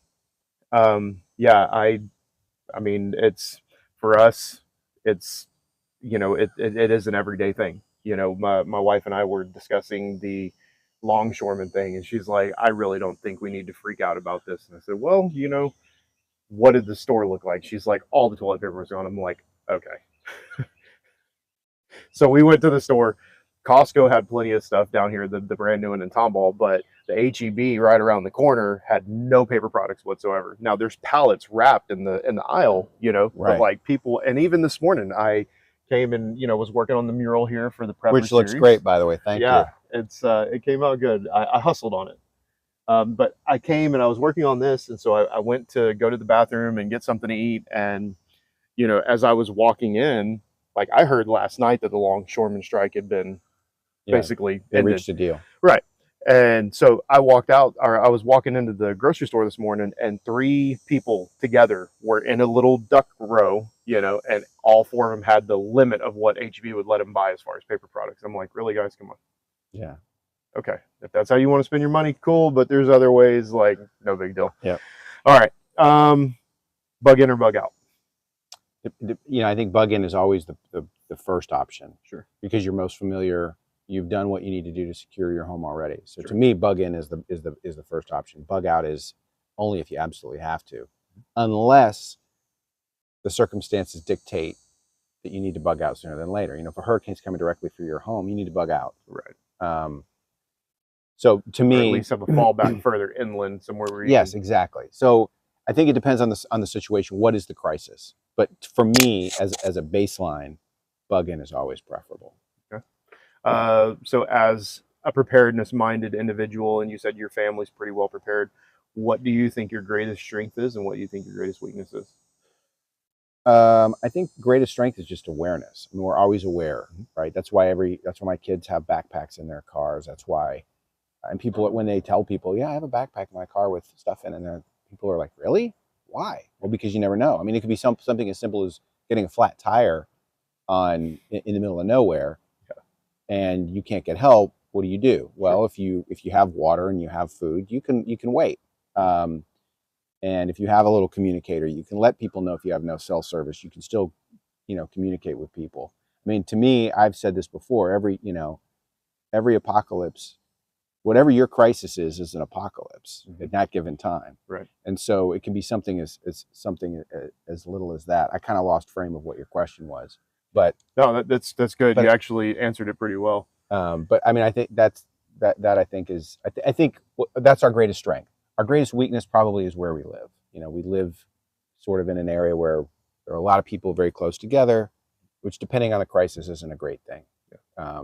yeah, I mean, it's for us, it's, it is an everyday thing. My wife and I were discussing the longshoreman thing, and she's like, I really don't think we need to freak out about this. And I said, well, what did the store look like? She's like, all the toilet paper was gone. I'm like, okay. So we went to the store. Costco had plenty of stuff down here, the brand new one in Tomball, but the HEB right around the corner had no paper products whatsoever. Now there's pallets wrapped in the aisle, but like people, and even this morning I came and was working on the mural here for the Prepper which looks series. great, by the way. Thank you. Yeah, it came out good. I hustled on it. But I came and I was working on this, and so I went to go to the bathroom and get something to eat. And as I was walking in, like I heard last night that the longshoreman strike had been basically they ended. reached a deal, right? And so I was walking into the grocery store this morning, and 3 people together were in a little duck row, and all 4 of them had the limit of what HB would let them buy as far as paper products. I'm like, really, guys, come on. Yeah. Okay, if that's how you want to spend your money, cool. But there's other ways, like no big deal. Yeah. All right. Bug in or bug out? I think bug in is always the first option. Sure. Because you're most familiar. You've done what you need to do to secure your home already. So to me, bug in is the first option. Bug out is only if you absolutely have to, unless the circumstances dictate that you need to bug out sooner than later. If a hurricane's coming directly through your home, you need to bug out. Right. So to me, or at least have a fallback further inland somewhere where you yes, exactly. So I think it depends on the situation. What is the crisis? But for me, as a baseline, bug in is always preferable. Okay. So as a preparedness-minded individual, and you said your family's pretty well prepared, what do you think your greatest strength is, and what do you think your greatest weakness is? I think greatest strength is just awareness. I mean, we're always aware, right? That's why my kids have backpacks in their cars. That's why, and people, when they tell people, yeah, I have a backpack in my car with stuff in it, and people are like, really? Why? Well, because you never know. I mean, it could be something as simple as getting a flat tire in the middle of nowhere, and you can't get help. What do? Well, if you have water and you have food, you can wait. And if you have a little communicator, you can let people know if you have no cell service. You can still, communicate with people. I mean, to me, I've said this before. Every apocalypse, whatever your crisis is an apocalypse at that given time. Right. And so it can be something as little as that. I kind of lost frame of what your question was, but no, that's good. You actually answered it pretty well. But I mean, I think that I think is I think that's our greatest strength. Our greatest weakness probably is where we live. We live sort of in an area where there are a lot of people very close together, which, depending on the crisis, isn't a great thing. Yeah.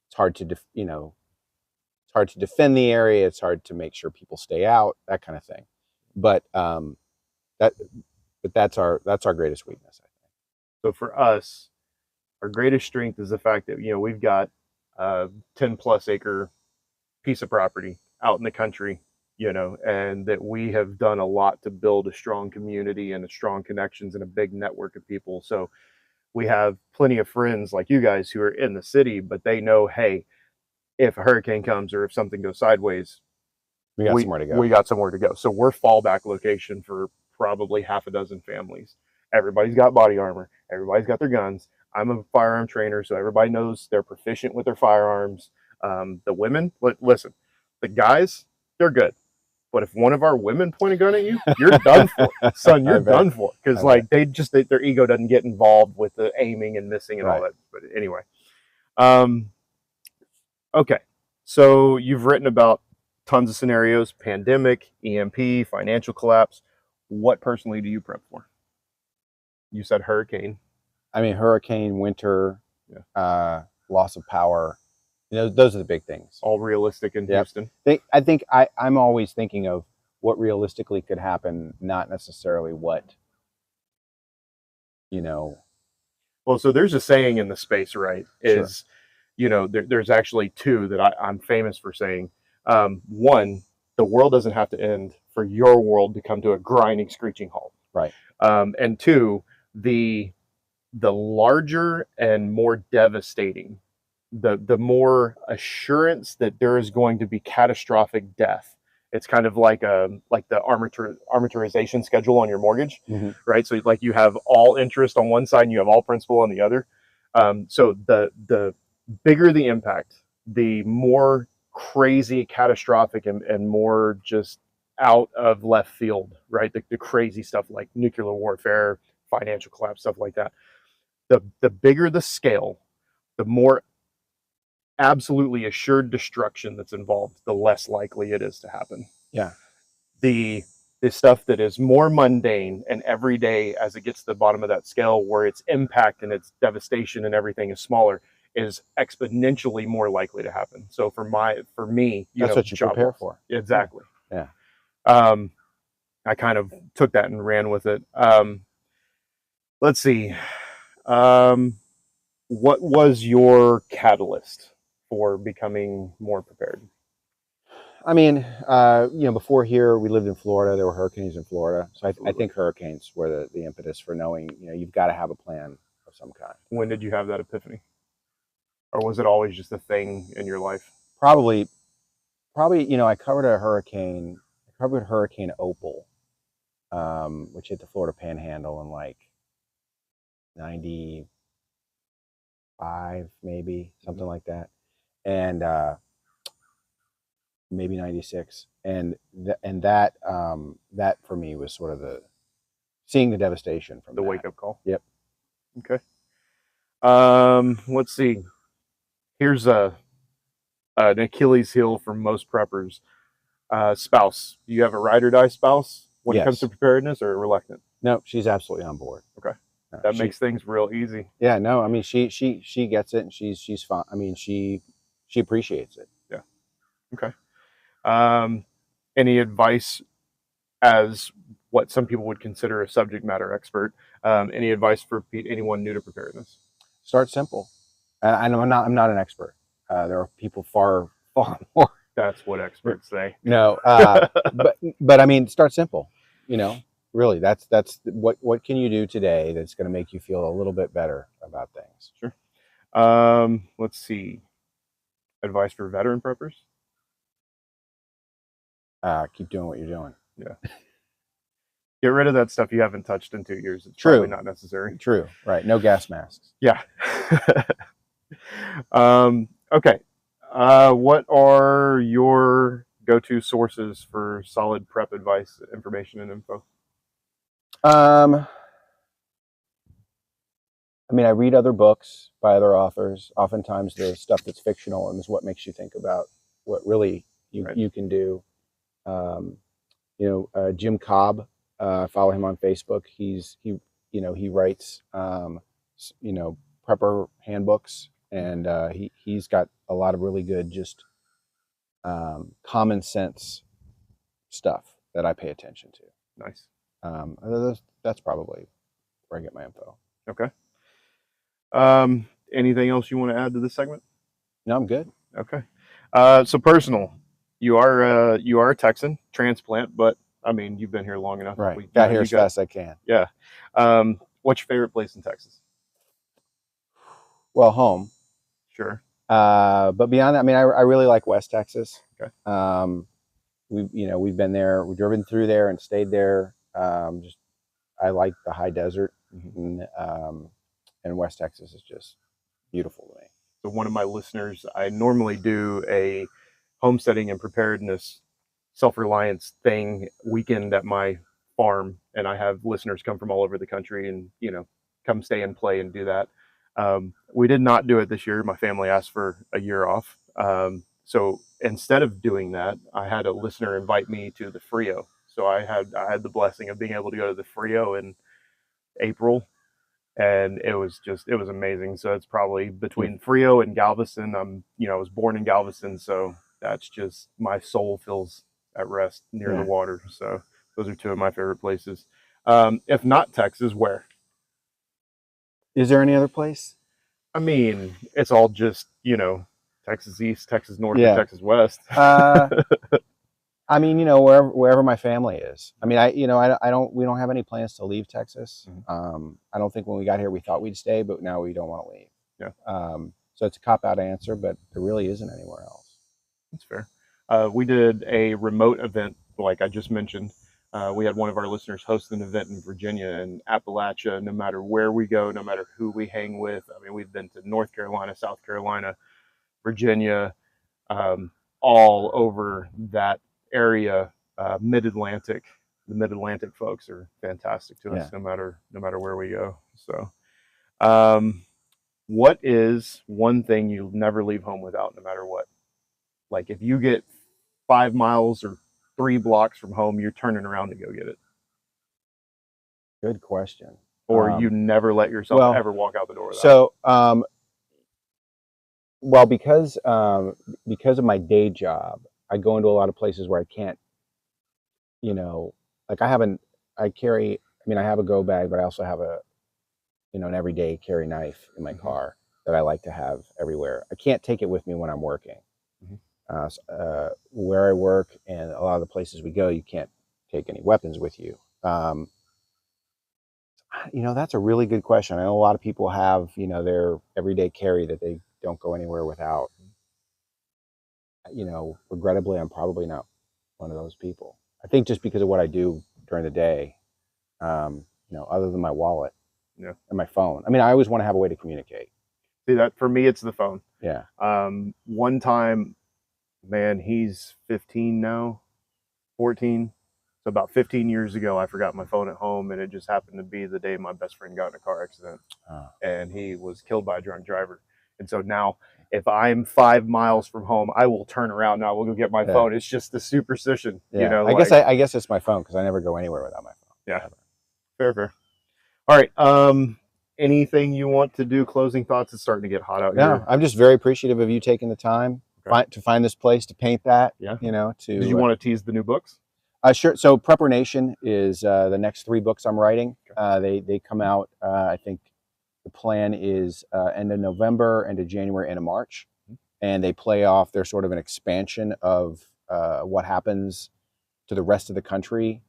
It's hard to it's hard to defend the area. It's hard to make sure people stay out, that kind of thing. But that's our greatest weakness, I think. So for us, our greatest strength is the fact that we've got a 10+ acre piece of property out in the country, and that we have done a lot to build a strong community and a strong connections and a big network of people. So we have plenty of friends like you guys who are in the city, but they know, hey, if a hurricane comes or if something goes sideways, we got somewhere to go. We got somewhere to go. So we're fallback location for probably half a dozen families. Everybody's got body armor. Everybody's got their guns. I'm a firearm trainer, so everybody knows they're proficient with their firearms. The women, listen, the guys, they're good. But if one of our women point a gun at you, you're done for, son. You're done for, because like their ego doesn't get involved with the aiming and missing and all that. But anyway, okay. So you've written about tons of scenarios: pandemic, EMP, financial collapse. What personally do you prep for? You said hurricane. I mean, hurricane, winter, loss of power. Those are the big things. All realistic in Houston. I think I'm always thinking of what realistically could happen, not necessarily what, Well, so there's a saying in the space, right? Is, there's actually 2 that I'm famous for saying. One, the world doesn't have to end for your world to come to a grinding, screeching halt. Right. And 2, the larger and more devastating the more assurance that there is going to be catastrophic death. It's kind of like the amortization schedule on your mortgage, right? So like you have all interest on one side and you have all principal on the other. So the bigger the impact, the more crazy, catastrophic, and more just out of left field, right? The crazy stuff like nuclear warfare, financial collapse, stuff like that. The bigger the scale, the more absolutely assured destruction that's involved, the less likely it is to happen. Yeah. The stuff that is more mundane and everyday as it gets to the bottom of that scale, where its impact and its devastation and everything is smaller, is exponentially more likely to happen. So for me, that's what you prepare loss. for. Exactly. Yeah. I kind of took that and ran with it. Let's see. What was your catalyst for becoming more prepared? I mean, before here, we lived in Florida. There were hurricanes in Florida. So I think hurricanes were the impetus for knowing, you've got to have a plan of some kind. When did you have that epiphany? Or was it always just a thing in your life? Probably, I covered Hurricane Opal, which hit the Florida Panhandle in like 95, maybe, something like that. And maybe 96. And that for me was sort of seeing the devastation from the wake-up call. Yep. Okay. Let's see. Here's an Achilles heel for most preppers. Spouse. Do you have a ride or die spouse when it comes to preparedness, or reluctant? No, she's absolutely on board. Okay. That makes things real easy. Yeah, no, I mean, she gets it, and she's fine. I mean, she appreciates it. Yeah. Okay. Any advice as what some people would consider a subject matter expert? Any advice for anyone new to preparedness? Start simple. And I'm not an expert. There are people far more. That's what experts say. No, but I mean, start simple. Really, that's what can you do today that's going to make you feel a little bit better about things? Sure. Let's see. Advice for veteran preppers? Keep doing what you're doing. Yeah. Get rid of that stuff you haven't touched in 2 years. It's probably not necessary. True. Right. No gas masks. Yeah. Okay. What are your go-to sources for solid prep advice, information, and info? I mean, I read other books by other authors. Oftentimes the stuff that's fictional is what makes you think about what really you can do. Jim Cobb, I follow him on Facebook. He writes, prepper handbooks, and he's got a lot of really good, just common sense stuff that I pay attention to. Nice. That's probably where I get my info. Okay. Anything else you want to add to this segment? No, I'm good. Okay. So personal, you are a Texan transplant, but I mean, you've been here long enough. Right. Got here as fast as I can. Yeah. What's your favorite place in Texas? Well, home. Sure. But beyond that, I mean, I really like West Texas. Okay. We've been there. We've driven through there and stayed there. I like the high desert, and West Texas is just beautiful to me. So one of my listeners, I normally do a homesteading and preparedness self-reliance thing weekend at my farm, and I have listeners come from all over the country and come stay and play and do that. We did not do it this year. My family asked for a year off, so instead of doing that, I had a listener invite me to the Frio. So I had the blessing of being able to go to the Frio in April, and it was amazing. So it's probably between Frio and Galveston. I was born in Galveston, so that's just, my soul feels at rest near the water. So those are two of my favorite places. If not Texas, where? Is there any other place? I mean, it's all just, Texas East, Texas North, and Texas West. I mean, wherever my family is. I mean, we don't have any plans to leave Texas. I don't think when we got here we thought we'd stay, but now we don't want to leave. Yeah. So it's a cop-out answer, but there really isn't anywhere else. That's fair. We did a remote event, like I just mentioned. We had one of our listeners host an event in Virginia and Appalachia. No matter where we go, no matter who we hang with, I mean, we've been to North Carolina, South Carolina, Virginia, um, all over that area, Mid-Atlantic. The Mid-Atlantic folks are fantastic to us, no matter where we go. So, what is one thing you'll never leave home without, no matter what? Like if you get 5 miles or 3 blocks from home, you're turning around to go get it. Good question. Or you never let yourself ever walk out the door without it. So, well, because of my day job, I go into a lot of places where I can't, like I have a go bag, but I also have an everyday carry knife in my car that I like to have everywhere. I can't take it with me when I'm working. Where I work and a lot of the places we go, you can't take any weapons with you. That's a really good question. I know a lot of people have, their everyday carry that they don't go anywhere without. Regrettably, I'm probably not one of those people. I think just because of what I do during the day, other than my wallet and my phone. I mean, I always want to have a way to communicate. See, that for me, it's the phone. Yeah. One time, man, he's 15 now, 14. So about 15 years ago, I forgot my phone at home, and it just happened to be the day my best friend got in a car accident, and he was killed by a drunk driver. And so now, if I'm 5 miles from home, I will turn around and I will go get my phone. It's just the superstition, I guess it's my phone because I never go anywhere without my phone. Yeah, fair. All right. Anything you want to do? Closing thoughts? It's starting to get hot out here. No, I'm just very appreciative of you taking the time to find this place to paint that. Yeah. Did you want to tease the new books? Sure. So Prepper Nation is the next 3 books I'm writing. They come out. I think the plan is end of November, end of January, end of March, and they play off. They're sort of an expansion of what happens to the rest of the country,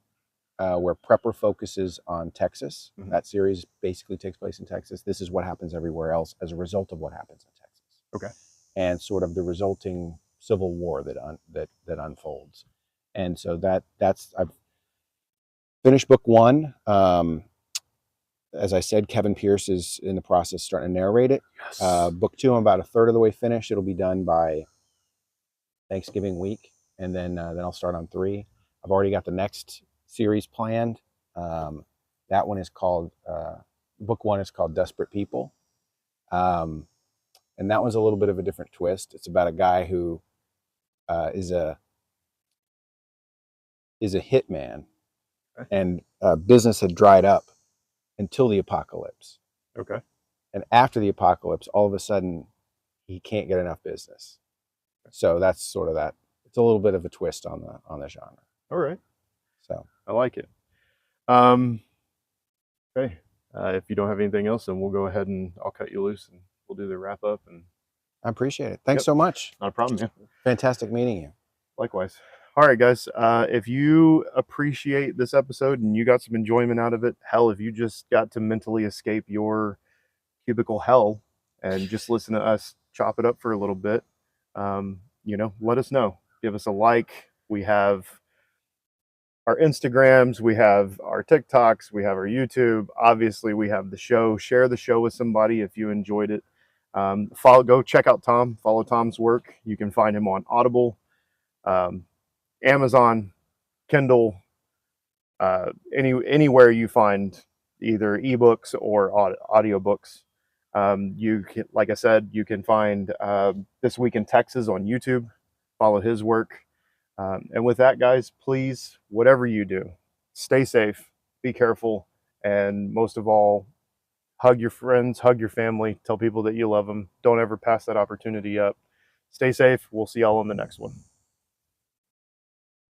where Prepper focuses on Texas. That series basically takes place in Texas. This is what happens everywhere else as a result of what happens in Texas. Okay. And sort of the resulting civil war that unfolds. And so I've finished book 1. As I said, Kevin Pierce is in the process starting to narrate it. Yes. Book 2, I'm about a third of the way finished. It'll be done by Thanksgiving week, and then I'll start on 3. I've already got the next series planned. That one is called book 1 is called Desperate People, and that one's a little bit of a different twist. It's about a guy who is a hitman, and business had dried up until the apocalypse. Okay. And after the apocalypse, all of a sudden, he can't get enough business. So that's sort of that. It's a little bit of a twist on the genre. All right. So I like it. Okay. If you don't have anything else, then we'll go ahead and I'll cut you loose and we'll do the wrap up. And I appreciate it. Thanks so much. Not a problem. Yeah. Fantastic meeting you. Likewise. All right, guys. If you appreciate this episode and you got some enjoyment out of it, hell, if you just got to mentally escape your cubicle hell and just listen to us chop it up for a little bit, let us know. Give us a like. We have our Instagrams, we have our TikToks, we have our YouTube. Obviously, we have the show. Share the show with somebody if you enjoyed it. Go check out Tom. Follow Tom's work. You can find him on Audible, Amazon, Kindle, anywhere you find either ebooks or audiobooks. You can, like I said, you can find This Week in Texas on YouTube. Follow his work. And with that, guys, please, whatever you do, stay safe, be careful, and most of all, hug your friends, hug your family, tell people that you love them. Don't ever pass that opportunity up. Stay safe. We'll see y'all on the next one.